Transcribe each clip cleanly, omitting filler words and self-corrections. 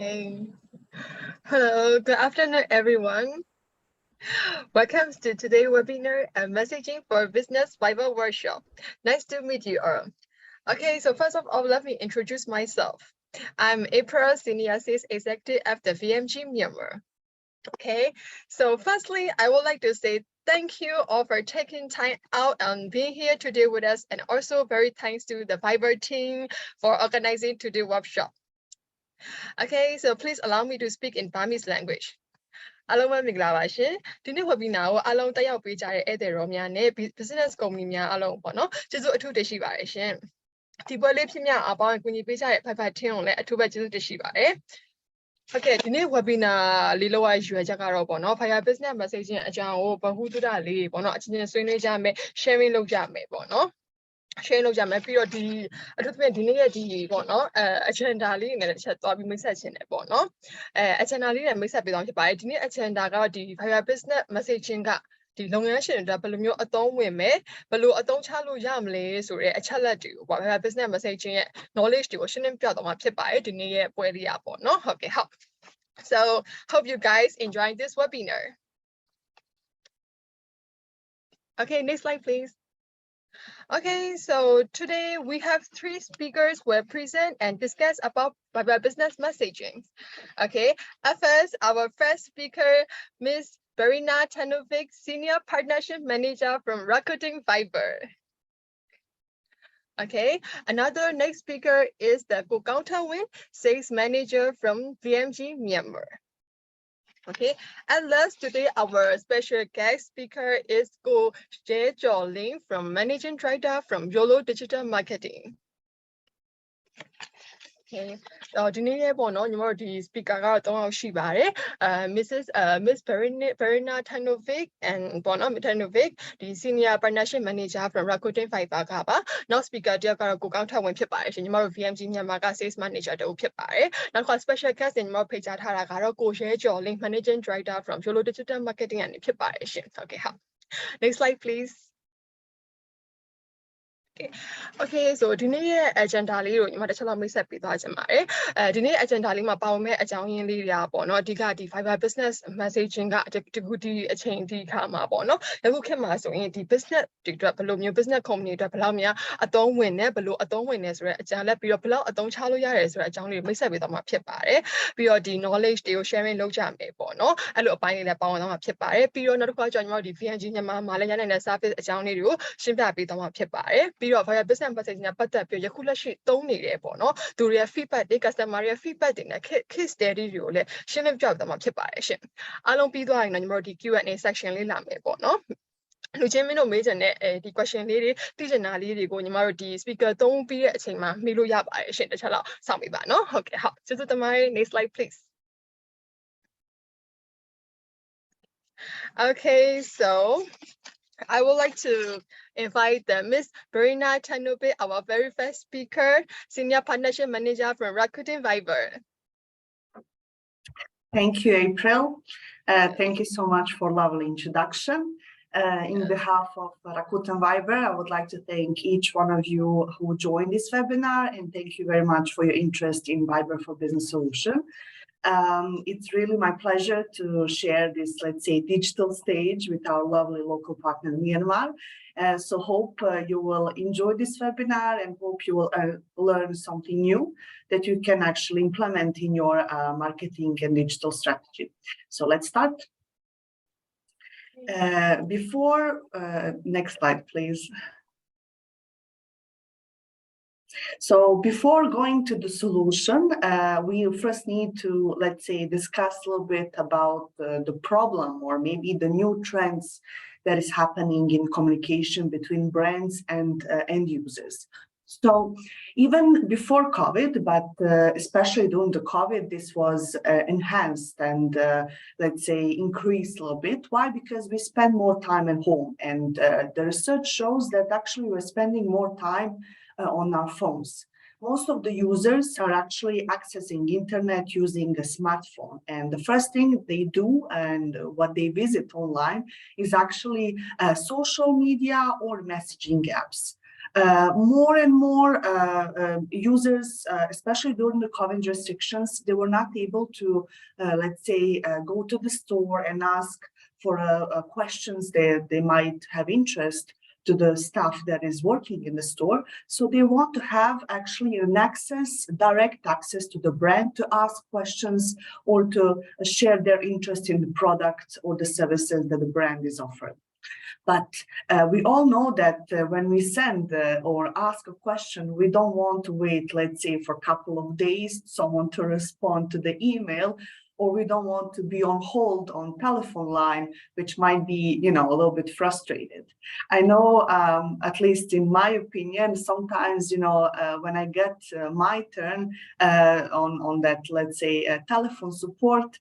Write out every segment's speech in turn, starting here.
Hey. Hello, good afternoon, everyone. Welcome to today's webinar and Messaging for Business Viber workshop. Nice to meet you all. Okay, so first of all, let me introduce myself. I'm April, Senior Sales Executive at the VMG Myanmar. Okay, so firstly, I would like to say thank you all for taking time out and being here today with us, and also very thanks to the Viber team for organizing today's workshop. Okay, so please allow me to speak in Burmese language. အားလုံးပဲမင်္ဂလာပါရှင်ဒီနေ့ webinar ကိုအားလုံးတက်ရောက်ပေးကြတဲ့ဧည့်သည်တော်များနဲ့ business company များအားလုံးပေါ့နော်ကျေးဇူးအထူးတင်ရှိပါတယ်ရှင်ဒီပွဲလေးဖြစ်မြောက်အောင်ပေါင်းကူညီပေးကြတဲ့ Fiber team ကိုလည်းအထူးပဲကျေးဇူးတင်ရှိပါတယ်ဟုတ်ကဲ့ဒီနေ့ webinar လေးလောက်ရွယ်ချက်ကတော့ပေါ့နော် Fiber business messaging အကြောင်းကိုဗဟုသုတလေးပေါ့နော်အချင်းချင်းဆွေးနွေးကြမယ် sharing လုပ်ကြမယ်ပေါ့နော်share လုပ်ကြမယ်ပြီးတော့ဒီအထူးသဖြင့်ဒီနေ့ရဲ့ဒီပေါ့နော်agenda လေးနဲ့တစ်ချက်သွားပြီးမိတ်ဆက်ခြင်းတယ်ပေါ့နော်agenda လေးနဲ့မိတ်ဆက်ပေးသွားဖြစ်ပါတယ်ဒီနေ့ agenda ကဒီ Fiber business messaging ကဒီလုပ်ငန်းရှင်တွေဘယ်လိုမျိုးအသုံးဝင်မယ်ဘယ်လိုအသုံးချလို့ရမလဲဆိုတဲ့အချက်လက်တွေကိုပေါ့ Fiber business messaging ရဲ့ knowledge တွေကိုရှင်းလင်းပြသွားမှာဖြစ်ပါတယ်ဒီနေ့ရဲ့ပွဲလေးอ่ะပေါ့နော်ဟုတ်ကဲ့ဟုတ် so hope you guys enjoy this webinar okay next slide please Okay, so today we have 3 speakers who will present and discuss about Viber business messaging. Okay, at first, our first speaker, Ms. Barina Tanovic, Senior Partnership Manager from Rakuten Viber. Okay, another next speaker is the Gokauta Win, Sales Manager from VMG Myanmar. Okay, and last today our special guest speaker is Go Jae-Jolin from Managing Director from YOLO Digital Marketing. Okay, ဒီနေ့လည်းပေါ့နော်ညီမတို့ဒီ speaker ကတော့3ယောက်ရှိပါတယ်Miss Verena Tanovic and ပေါ့နော် Tanovic ဒီ Senior Partnership Manager from Rakuten Viber ကပါနောက် speaker တယောက်ကတော့ကိုကောင်းထက်ဝင်ဖြစ်ပါတယ်ရှင်ညီမတို့ VMG မြန်မာက Sales Manager တူဖြစ်ပါတယ်နောက်တစ်ခါ special guest ညီမတို့ဖိတ်ကြားထားတာကတော့ကိုရဲကျော်လင်း Managing Director from YOLO Digital Marketing ကနေဖြစ်ပါတယ်ရှင်ဟုတ်ကဲ့ဟုတ် Next slide please Okay, so ဒီနေ့ရဲ့ agenda လေးကိုညီမတစ်ချက်လောက်မိတ်ဆက်ပေးသွားချင်ပါတယ်ဒီနေ့ agenda လေးမှာပါဝင်မဲ့အကြောင်းရင်းလေးတွေပေါ့နော်အဓိကဒီ Viber business messaging ကတခုဒီအချိန်ဒီခါမှာပေါ့နော်အခုခေတ်မှာဆိုရင်ဒီ business တွေအတွက်ဘယ်လိုမျိုး business company တွေအတွက်ဘယ်လောက်များအသုံးဝင်နေဘယ်လိုအသုံးဝင်နေဆိုတဲ့အကြံလက်ပြီးတော့ဘယ်လောက်အသုံးချလို့ရတယ်ဆိုတဲ့အကြောင်းလေးမိတ်ဆက်ပေးသွားမှာဖြစ်ပါတယ်ပြီးတော့ဒီ knowledge တွေကို sharing လုပ်ကြမယ်ပေါ့နော်အဲ့လိုအပိုင်းလေးလည်းပါဝင်သွားမှာဖြစ်ပါတယ်ပြီးတော့နောက်တစ်ခါကျညီမတို့ဒီ VNG မြန်မာမှာလည်းရနိုင်တဲ့ service အကြောင်းလေးတွေကိုရှင်းပြပေးသွားမှာဖြစ်ပါတယ်ပြီးတော့ Viber business messaging နဲ့ပတ်သက်ပြီးယခုလက်ရှိသုံးနေတယ်ပေါ့နော်သူတွေရဲ့ feedback တွေ customer တွေရဲ့ feedback တွေနဲ့ case study တွေကိုလည်းရှင်းလင်းပြသွားမှာဖြစ်ပါတယ်ရှင်အားလုံးပြီးသွားရင်တော့ညီမတို့ဒီ Q&A section လေးလာမယ်ပေါ့နော်လူချင်းမင်းတို့မေးချင်တဲ့ဒီ question လေးတွေသိချင်တာလေးတွေကိုညီမတို့ဒီ speaker သုံးပြီးတဲ့အချိန်မှာမေးလို့ရပါတယ်ရှင်တစ်ချက်လောက်စောင့်ပေးပါနော်ဟုတ်ကဲ့ဟုတ်ကျေးဇူးတင်ပါတယ် next slide please Okay, so I would like to invite Ms. Barina Tanobe, our very first speaker, Senior Partnership Manager from Rakuten Viber. Thank you, April. Thank you so much for lovely introduction. In behalf of Rakuten Viber, I would like to thank each one of you who joined this webinar, and thank you very much for your interest in Viber for Business Solution. It's really my pleasure to share this, let's say, digital stage with our lovely local partner, Myanmar. So hope you will enjoy this webinar and hope you will learn something new that you can actually implement in your marketing and digital strategy. So let's start. Next slide, please. So before going to the solution, we first need to, let's say, discuss a little bit about the problem or maybe the new trends that is happening in communication between brands and end users. So even before COVID, but especially during the COVID, this was enhanced and let's say increased a little bit. Why? Because we spend more time at home, and the research shows that actually we're spending more time on our phones. Most of the users are actually accessing internet using a smartphone, and the first thing they do and what they visit online is actually social media or messaging apps. More and more users, especially during the COVID restrictions, they were not able to, let's say, go to the store and ask for questions that they might have interest to the staff that is working in the store. So they want to have actually an access, direct access to the brand to ask questions or to share their interest in the products or the services that the brand is offering. But we all know that when we send or ask a question, we don't want to wait, let's say, for a couple of days, someone to respond to the email, or we don't want to be on hold on telephone line, which might be, a little bit frustrated. I know, at least in my opinion, sometimes, when I get my turn on that, let's say, telephone support,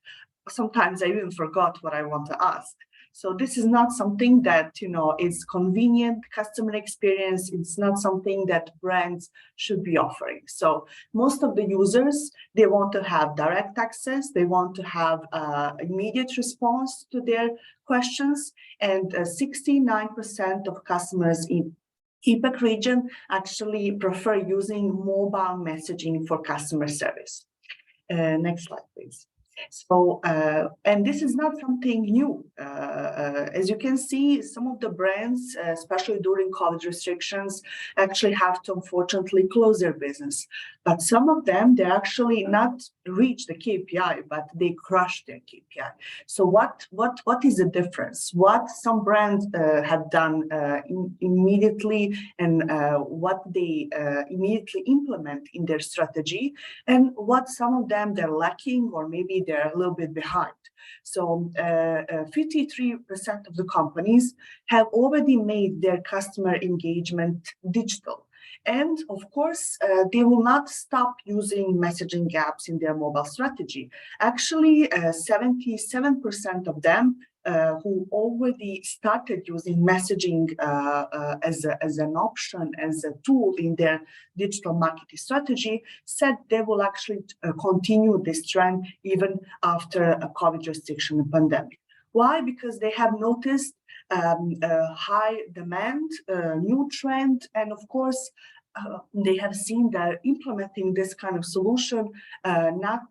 sometimes I even forgot what I want to ask. So this is not something that, is convenient customer experience. It's not something that brands should be offering. So most of the users, they want to have direct access. They want to have immediate response to their questions. And 69% of customers in APAC region actually prefer using mobile messaging for customer service. Next slide, please. So, and this is not something new. As you can see, some of the brands, especially during COVID restrictions, actually have to unfortunately close their business. But some of them, they actually not reach the KPI, but they crush their KPI. So what is the difference? What some brands have done immediately and what they immediately implement in their strategy, and what some of them they're lacking or maybe they're a little bit behind. So 53% of the companies have already made their customer engagement digital. And of course, they will not stop using messaging apps in their mobile strategy. Actually, 77% of them who already started using messaging as an option, as a tool in their digital marketing strategy, said they will actually continue this trend even after a COVID restriction and pandemic. Why? Because they have noticed high demand, new trend, and of course, they have seen that implementing this kind of solution, not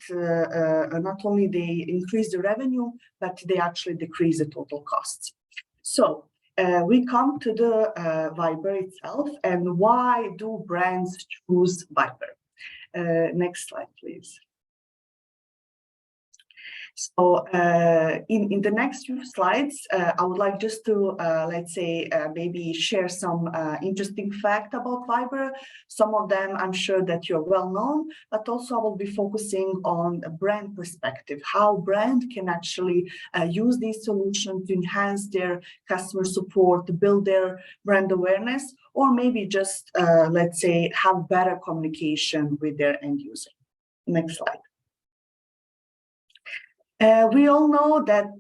only they increase the revenue, but they actually decrease the total costs. So we come to the Viber itself, and why do brands choose Viber? Next slide, please. So in the next few slides, I would like just to, let's say, maybe share some interesting fact about Viber. Some of them I'm sure that you're well known, but also I will be focusing on a brand perspective, how brand can actually use these solutions to enhance their customer support, to build their brand awareness, or maybe just, let's say, have better communication with their end user. Next slide. We all know that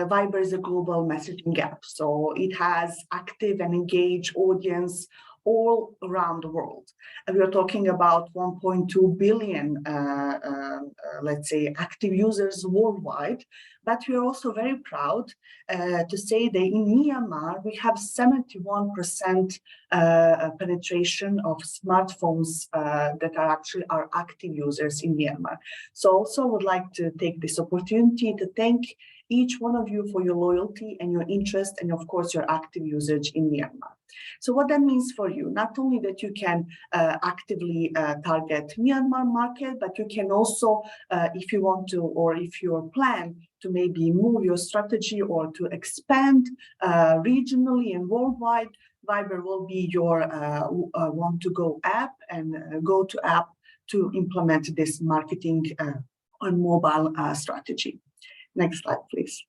Viber is a global messaging app, so it has active and engaged audience all around the world. And we are talking about 1.2 billion, let's say, active users worldwide. But we are also very proud to say that in Myanmar, we have 71% penetration of smartphones that are actually our active users in Myanmar. So also would like to take this opportunity to thank each one of you for your loyalty and your interest and of course your active usage in Myanmar. So what that means for you, not only that you can actively target Myanmar market, but you can also, if you want to, or if your plan to maybe move your strategy or to expand regionally and worldwide, Viber will be your want-to-go app and go-to app to implement this marketing on mobile strategy. Next slide, please.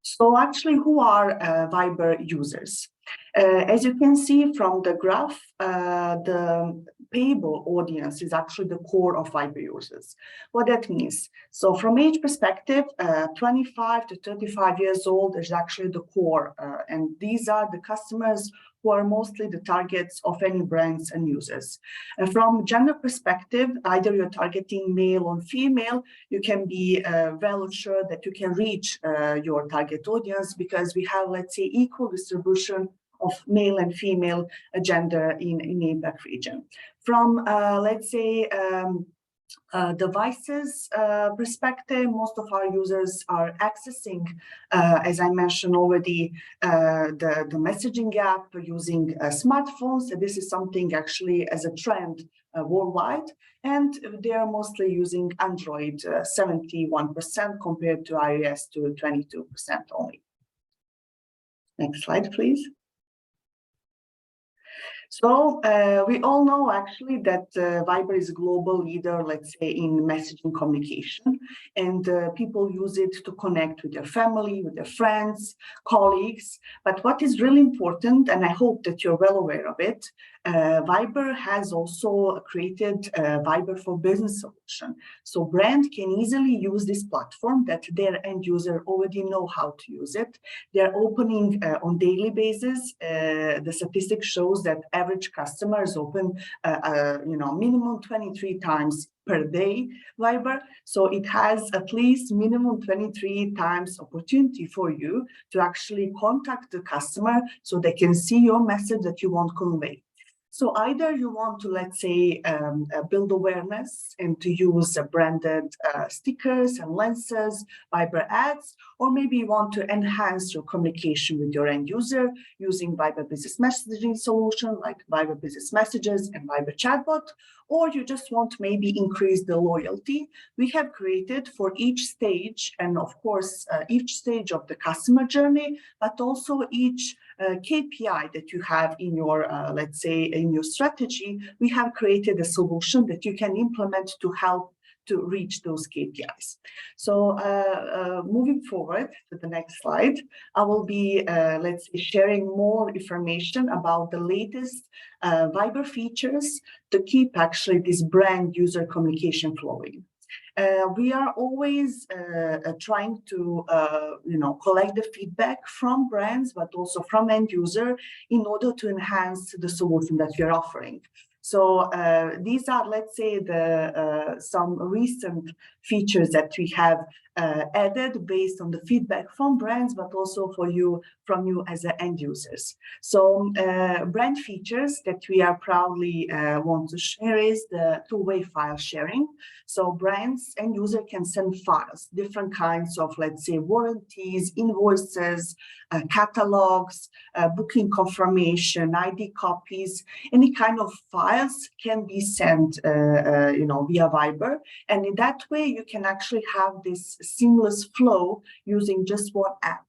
So actually, who are Viber users? As you can see from the graph, the payable audience is actually the core of Viber users. What that means? So from age perspective, 25 to 35 years old is actually the core. And these are the customers who are mostly the targets of any brands and users. And from gender perspective, either you're targeting male or female, you can be well assured that you can reach your target audience because we have, let's say, equal distribution of male and female gender in APAC region. From, let's say, devices perspective, most of our users are accessing, as I mentioned already, the messaging app using smartphones. So this is something actually as a trend worldwide, and they are mostly using Android, 71% compared to iOS to 22% only. Next slide, please. So we all know actually that Viber is a global leader, let's say, in messaging communication, and people use it to connect with their family, with their friends, colleagues. But what is really important, and I hope that you're well aware of it, Viber has also created Viber for Business solution. So brand can easily use this platform that their end user already know how to use it. They're opening on daily basis. The statistics shows that average customers open, minimum 23 times per day Viber. So it has at least minimum 23 times opportunity for you to actually contact the customer so they can see your message that you want to convey. So either you want to, let's say, build awareness and to use branded stickers and lenses, Viber ads, or maybe you want to enhance your communication with your end user using Viber Business Messaging solution like Viber Business Messages and Viber Chatbot, or you just want to maybe increase the loyalty. We have created for each stage, and of course, each stage of the customer journey, but also each KPI that you have in your, let's say, in your strategy, we have created a solution that you can implement to help to reach those KPIs. So moving forward to the next slide, I will be, let's say, sharing more information about the latest Viber features to keep actually this brand user communication flowing. We are always trying to, collect the feedback from brands, but also from end user in order to enhance the solution that we are offering. So these are, let's say, some recent features that we have added based on the feedback from brands, but also from you as the end users. So brand features that we are proudly want to share is the two-way file sharing. So brands and user can send files, different kinds of, let's say, warranties, invoices, catalogs, booking confirmation, ID copies, any kind of files can be sent, via Viber. And in that way, you can actually have this seamless flow using just one app.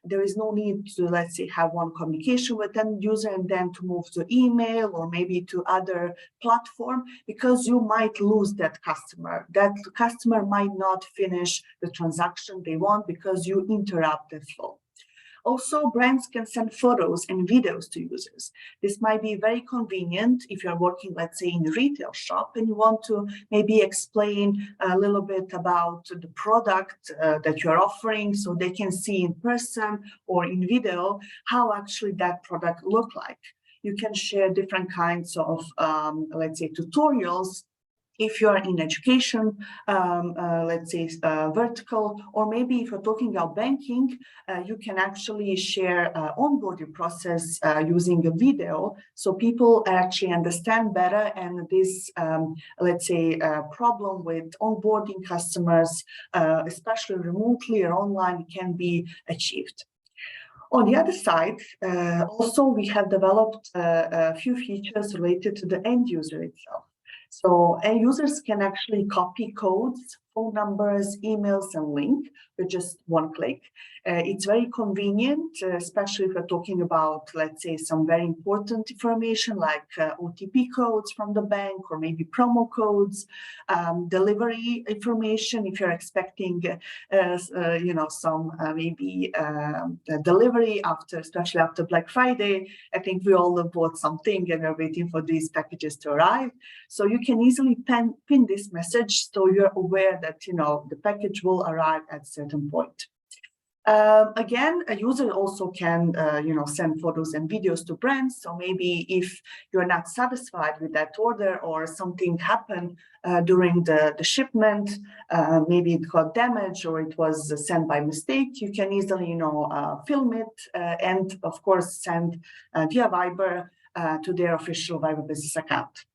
There is no need to, let's say, have one communication with end user and then to move to email or maybe to other platform, because you might lose that customer. That customer might not finish the transaction they want because you interrupt the flow. Also, brands can send photos and videos to users. This might be very convenient if you're working, let's say, in a retail shop and you want to maybe explain a little bit about the product that you're offering so they can see in person or in video how actually that product look like. You can share different kinds of, let's say, tutorials if you are in education, let's say, vertical, or maybe if you're talking about banking, you can actually share onboarding process using a video, so people actually understand better, and this, let's say, problem with onboarding customers, especially remotely or online, can be achieved. On the other side, also we have developed a few features related to the end user itself. So end users can actually copy codes, phone numbers, emails, and link with just one click. It's very convenient, especially if we're talking about, let's say, some very important information like OTP codes from the bank or maybe promo codes, delivery information if you're expecting, some maybe delivery especially after Black Friday. I think we all have bought something and are waiting for these packages to arrive. So you can easily pin this message so you're aware that the package will arrive at a certain point. Again, a user also can, send photos and videos to brands. So maybe if you're not satisfied with that order or something happened during the shipment, maybe it got damaged or it was sent by mistake, you can easily, film it and of course send via Viber to their official Viber business account.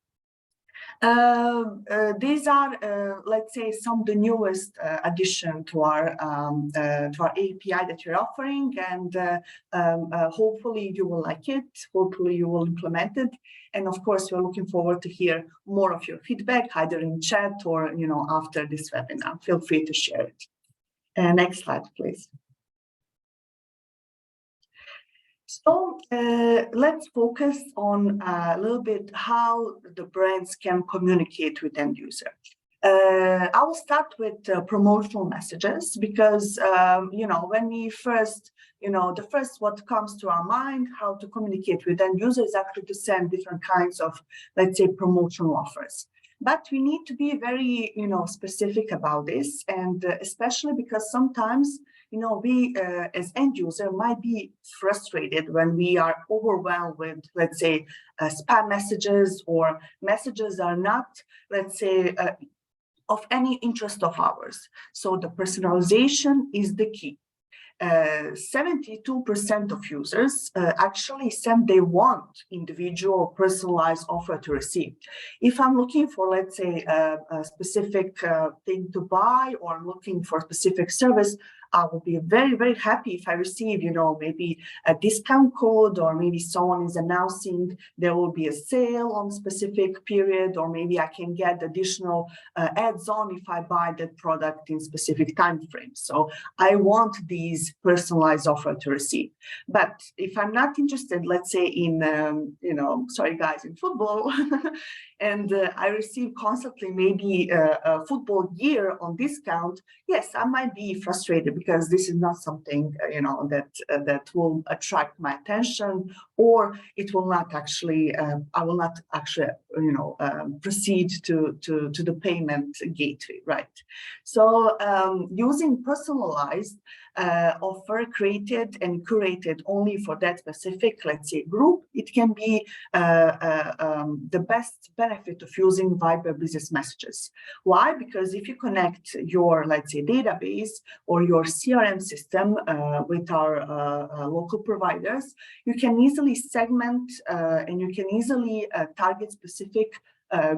These are, let's say, some of the newest addition to our API that we're offering, and hopefully you will like it. Hopefully you will implement it, and of course we're looking forward to hear more of your feedback, either in chat or after this webinar. Feel free to share it. Next slide, please. So let's focus on a little bit how the brands can communicate with end user. I will start with promotional messages because, when we first, the first what comes to our mind, how to communicate with end users is actually to send different kinds of, let's say, promotional offers. But we need to be very, specific about this, and especially because sometimes, we as end user might be frustrated when we are overwhelmed with, let's say, spam messages or messages are not, let's say, of any interest of ours. So the personalization is the key. 72% of users actually said they want individual personalized offer to receive. If I'm looking for, let's say, a specific thing to buy, or I'm looking for a specific service, I will be very, very happy if I receive, maybe a discount code, or maybe someone is announcing there will be a sale on a specific period, or maybe I can get additional ads on if I buy that product in specific time frames. So I want these personalized offer to receive. But if I'm not interested, let's say in, sorry guys, in football, and I receive constantly maybe a football gear on discount, yes, I might be frustrated because this is not something that will attract my attention, or it will not actually, I will not actually proceed to the payment gateway, right? So using personalized offer created and curated only for that specific, let's say, group, it can be the best benefit of using Viber business messages. Why? Because if you connect your, let's say, database or your CRM system with our local providers, you can easily segment and you can easily target specific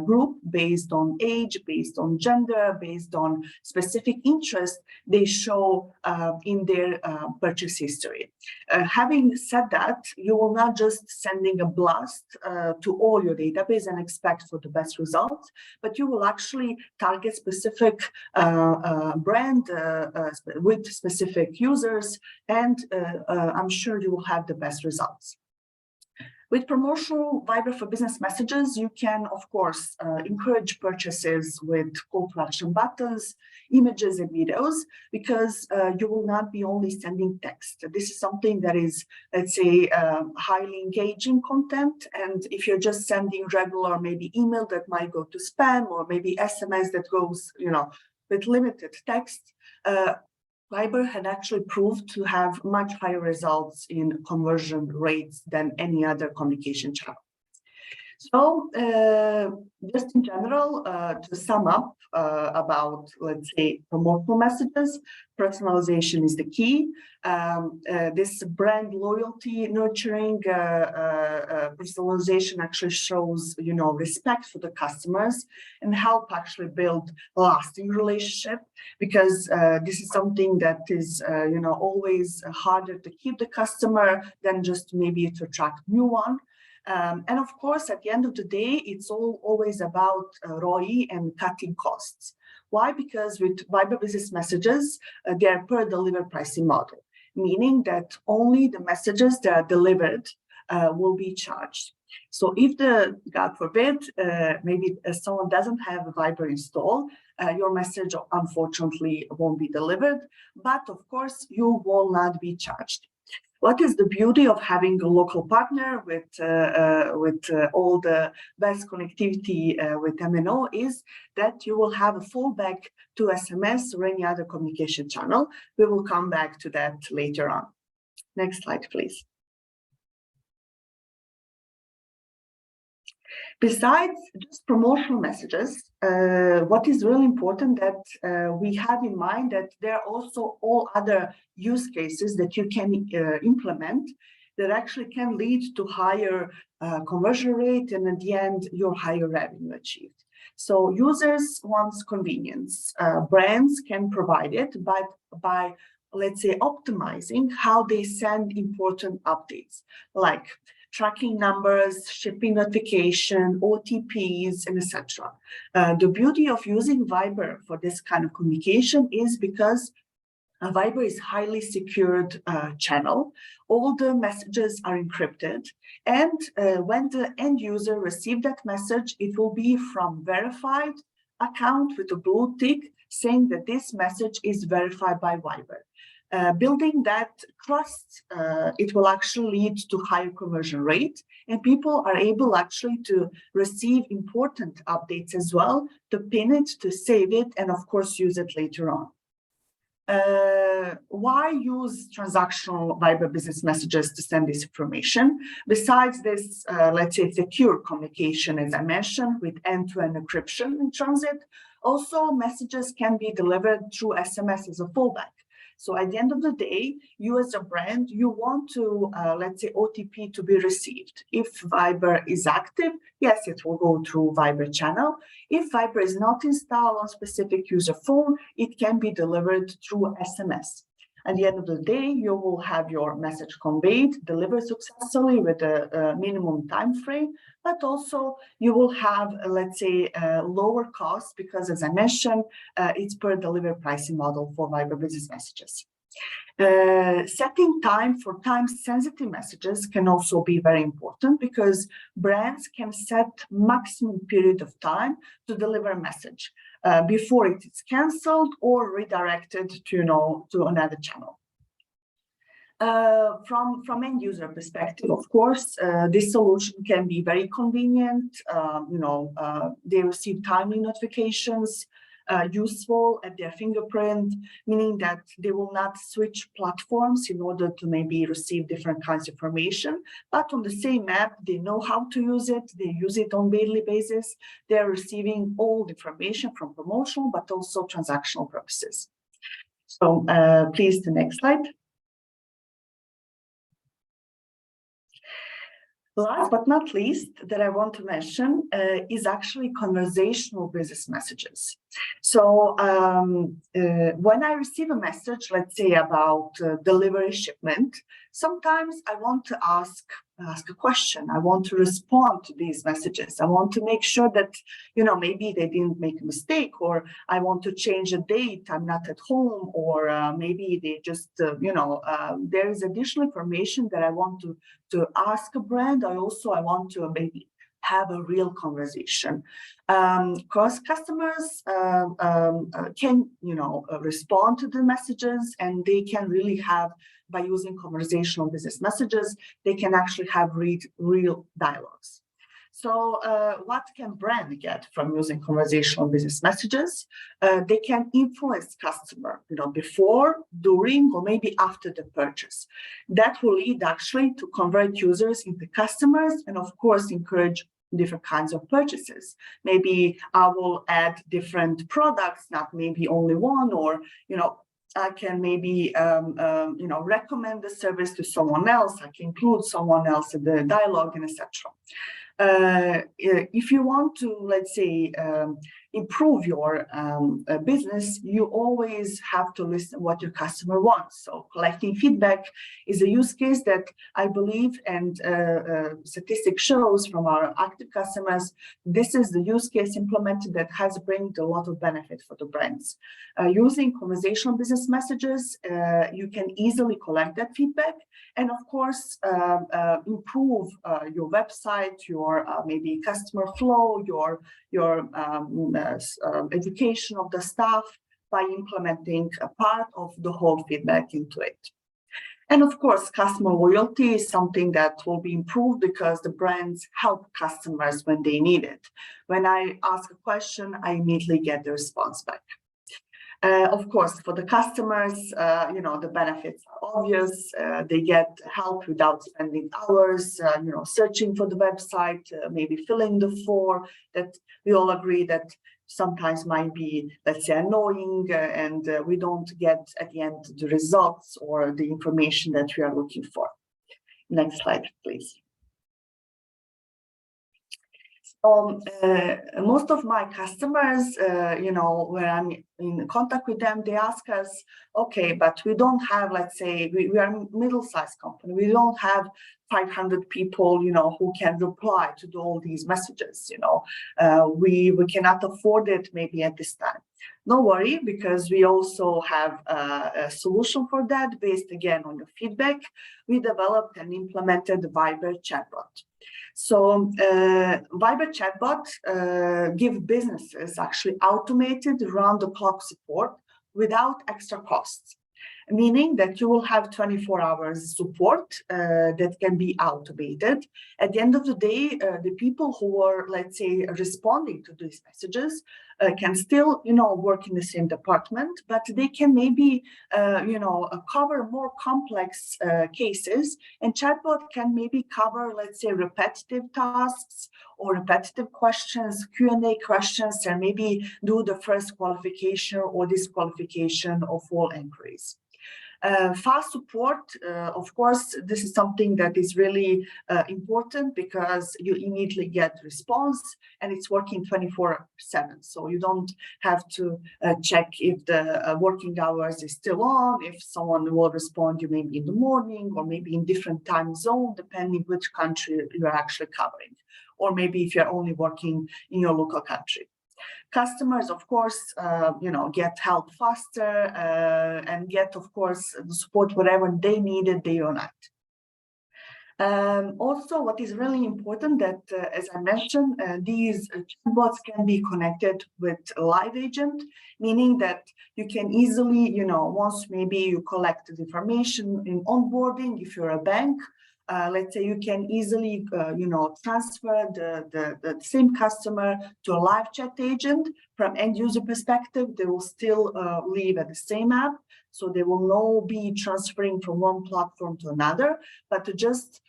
group based on age, based on gender, based on specific interest they show in their purchase history. Having said that, you will not just sending a blast to all your database and expect for the best results, but you will actually target specific brand with specific users, and I'm sure you will have the best results. With promotional Viber for business messages, you can, of course, encourage purchases with call to action buttons, images, and videos, because you will not be only sending text. This is something that is, let's say, highly engaging content. And if you're just sending regular, maybe email that might go to spam, or maybe SMS that goes, with limited text, Viber had actually proved to have much higher results in conversion rates than any other communication channel. So just in general, to sum up about, let's say, promotional messages, personalization is the key. This brand loyalty nurturing personalization actually shows, respect for the customers and help actually build a lasting relationship, because this is something that is, always harder to keep the customer than just maybe to attract new one. And of course, at the end of the day, it's always about ROI and cutting costs. Why? Because with Viber business messages, they are per deliver pricing model, meaning that only the messages that are delivered will be charged. So if God forbid, maybe someone doesn't have a Viber install, your message unfortunately won't be delivered, but of course you will not be charged. What is the beauty of having a local partner with all the best connectivity with MNO is that you will have a fallback to SMS or any other communication channel. We will come back to that later on. Next slide, please. Besides just promotional messages, what is really important that we have in mind that there are also all other use cases that you can implement that actually can lead to higher conversion rate and at the end your higher revenue achieved. So users want convenience. Brands can provide it by let's say optimizing how they send important updates like tracking numbers, shipping notification, OTPs, and etc. The beauty of using Viber for this kind of communication is because Viber is highly secured channel. All the messages are encrypted, and when the end user receives that message, it will be from verified account with a blue tick saying that this message is verified by Viber. Building that trust, it will actually lead to higher conversion rate, and people are able actually to receive important updates as well, to pin it, to save it, and of course use it later on. Why use transactional Viber business messages to send this information? Besides this, let's say secure communication, as I mentioned, with end-to-end encryption in transit, also messages can be delivered through SMS as a fallback. So at the end of the day, you as a brand, you want to, let's say, OTP to be received. If Viber is active, yes, it will go through Viber channel. If Viber is not installed on specific user phone, it can be delivered through SMS. At the end of the day, you will have your message conveyed, delivered successfully with a minimum time frame, but also you will have, let's say, lower costs because, as I mentioned, it's per delivery pricing model for Viber business messages. Setting time for time-sensitive messages can also be very important because brands can set maximum period of time to deliver a message before it is cancelled or redirected to another channel. From end user perspective, of course, this solution can be very convenient. They receive timely notifications, useful at their fingerprint, meaning that they will not switch platforms in order to maybe receive different kinds of information. But on the same app, they know how to use it. They use it on daily basis. They're receiving all the information from promotional, but also transactional purposes. So please, the next slide. Last but not least that I want to mention is actually conversational business messages. So when I receive a message, let's say about delivery shipment, sometimes I want to ask a question. I want to respond to these messages. I want to make sure that, maybe they didn't make a mistake, or I want to change a date, I'm not at home, or maybe they just, there is additional information that I want to ask a brand. I want to maybe have a real conversation, because customers can, respond to the messages, and they can really have, by using conversational business messages, they can actually have real dialogues. So what can brand get from using conversational business messages? They can influence customer, before, during, or maybe after the purchase. That will lead actually to convert users into customers, and of course encourage different kinds of purchases. Maybe I will add different products, not maybe only one, or I can maybe recommend the service to someone else. I can include someone else in the dialogue, and etc. If you want to, let's say, improve your business, you always have to listen what your customer wants. So collecting feedback is a use case that I believe, and statistics shows from our active customers, this is the use case implemented that has brought a lot of benefit for the brands. Using conversational business messages, you can easily collect that feedback, and of course improve your website, your maybe customer flow, your education of the staff by implementing a part of the whole feedback into it. And of course, customer loyalty is something that will be improved because the brands help customers when they need it. When I ask a question, I immediately get the response back. Of course, for the customers, the benefits are obvious. They get help without spending hours, searching for the website, maybe filling the form that we all agree that sometimes might be, let's say, annoying, and we don't get at the end the results or the information that we are looking for. Next slide, please. Most of my customers, when I'm in contact with them, they ask us, okay, but we don't have, let's say, we are a middle-sized company. We don't have 500 people, who can reply to all these messages. We cannot afford it maybe at this time. No worry, because we also have a solution for that based again on your feedback. We developed and implemented the Viber chatbot. So Viber chatbot give businesses actually automated round-the-clock support without extra costs, meaning that you will have 24 hours support that can be automated. At the end of the day, the people who are, let's say, responding to these messages can still, work in the same department, but they can maybe, cover more complex cases, and chatbot can maybe cover, let's say, repetitive tasks or repetitive questions, Q&A questions, and maybe do the first qualification or disqualification of all inquiries. Fast support, of course, this is something that is really important because you immediately get response and it's working 24/7. So you don't have to check if the working hours is still on, if someone will respond you maybe in the morning or maybe in different time zone, depending which country you're actually covering, or maybe if you're only working in your local country. Customers, of course, get help faster and get, of course, the support whatever they needed day or night. Also, what is really important that, as I mentioned, these chatbots can be connected with a live agent, meaning that you can easily, once maybe you collect the information in onboarding, if you're a bank, let's say you can easily, transfer the same customer to a live chat agent. From end user perspective, they will still live at the same app, so they will not be transferring from one platform to another, but to just,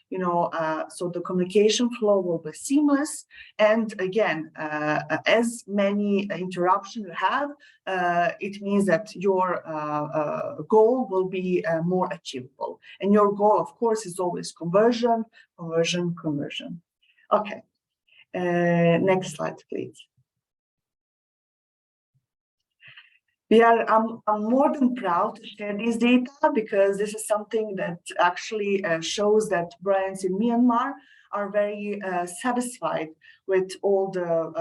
so the communication flow will be seamless. And again, as many interruptions you have, it means that your goal will be more achievable. And your goal, of course, is always conversion, conversion, conversion. Okay, next slide, please. I'm more than proud to share this data because this is something that actually shows that brands in Myanmar are very satisfied with all the,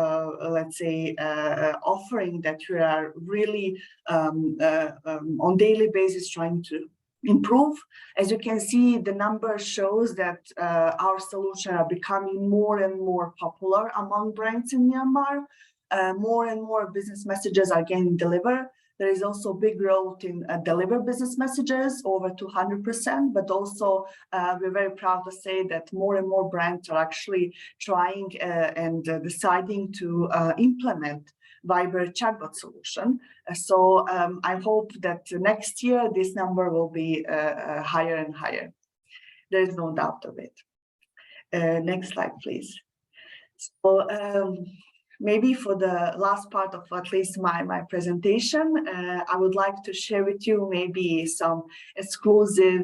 let's say, offering that we are really on daily basis trying to improve. As you can see, the number shows that our solutions are becoming more and more popular among brands in Myanmar. More and more business messages are getting delivered. There is also big growth in delivered business messages, over 200%, but also we're very proud to say that more and more brands are actually trying and deciding to implement Viber chatbot solution. So I hope that next year this number will be higher and higher. There is no doubt of it. Next slide, please. So maybe for the last part of at least my presentation, I would like to share with you maybe some exclusive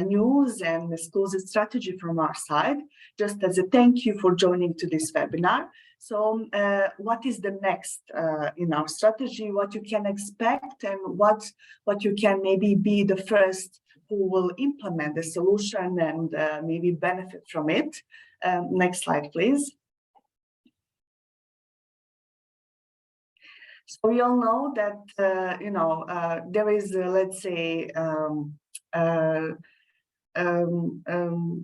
news and exclusive strategy from our side, just as a thank you for joining to this webinar. So what is the next in our strategy, what you can expect, and what you can maybe be the first who will implement the solution and maybe benefit from it. Next slide, please. So we all know that, there is, let's say,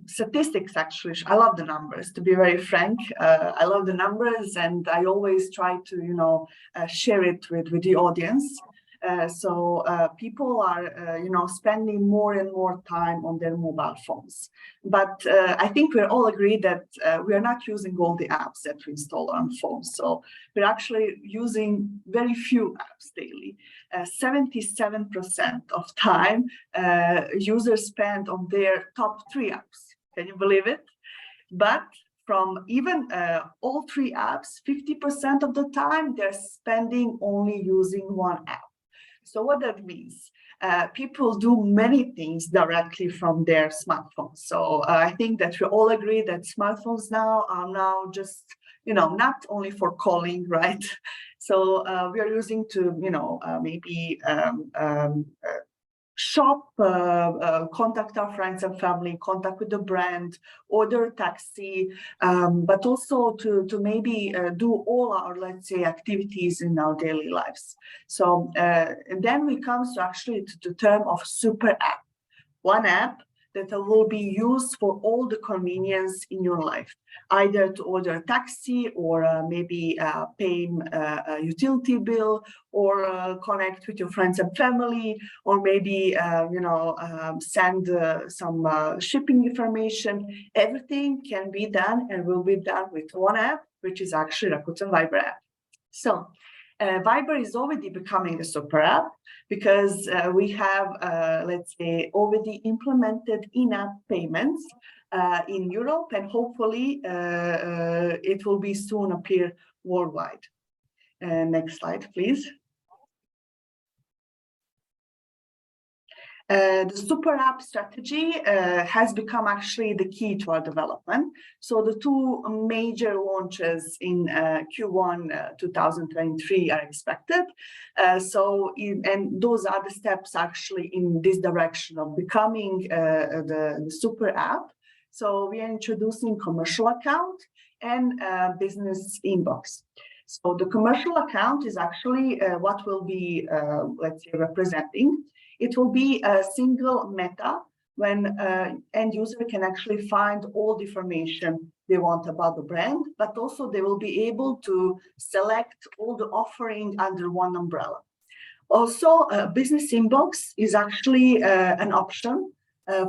statistics, actually. I love the numbers, to be very frank. I love the numbers, and I always try to, share it with the audience. So people are, spending more and more time on their mobile phones. But I think we're all agreed that we are not using all the apps that we install on phones. So we're actually using very few apps daily. 77% of time users spend on their top 3 apps. Can you believe it? But from even all 3 apps, 50% of the time they're spending only using one app. So what that means, people do many things directly from their smartphones. So I think that we all agree that smartphones now are just, not only for calling, right? So we are using to, maybe shop, contact our friends and family, contact with the brand, order a taxi, but also to maybe do all our, let's say, activities in our daily lives. So and then we come to actually to the term of super app. One app that will be used for all the convenience in your life, either to order a taxi or maybe pay a utility bill or connect with your friends and family, or maybe send some shipping information. Everything can be done and will be done with one app, which is actually Rakuten Viber app. So Viber is already becoming a super app because we have, let's say, already implemented in-app payments in Europe, and hopefully it will be soon appear worldwide. Next slide, please. The super app strategy has become actually the key to our development. So the 2 major launches in Q1 2023 are expected. And those are the steps actually in this direction of becoming the super app. So we are introducing commercial account and business inbox. So the commercial account is actually what will be, let's say, representing. It will be a single meta when end user can actually find all the information they want about the brand, but also they will be able to select all the offering under one umbrella. Also, business inbox is actually an option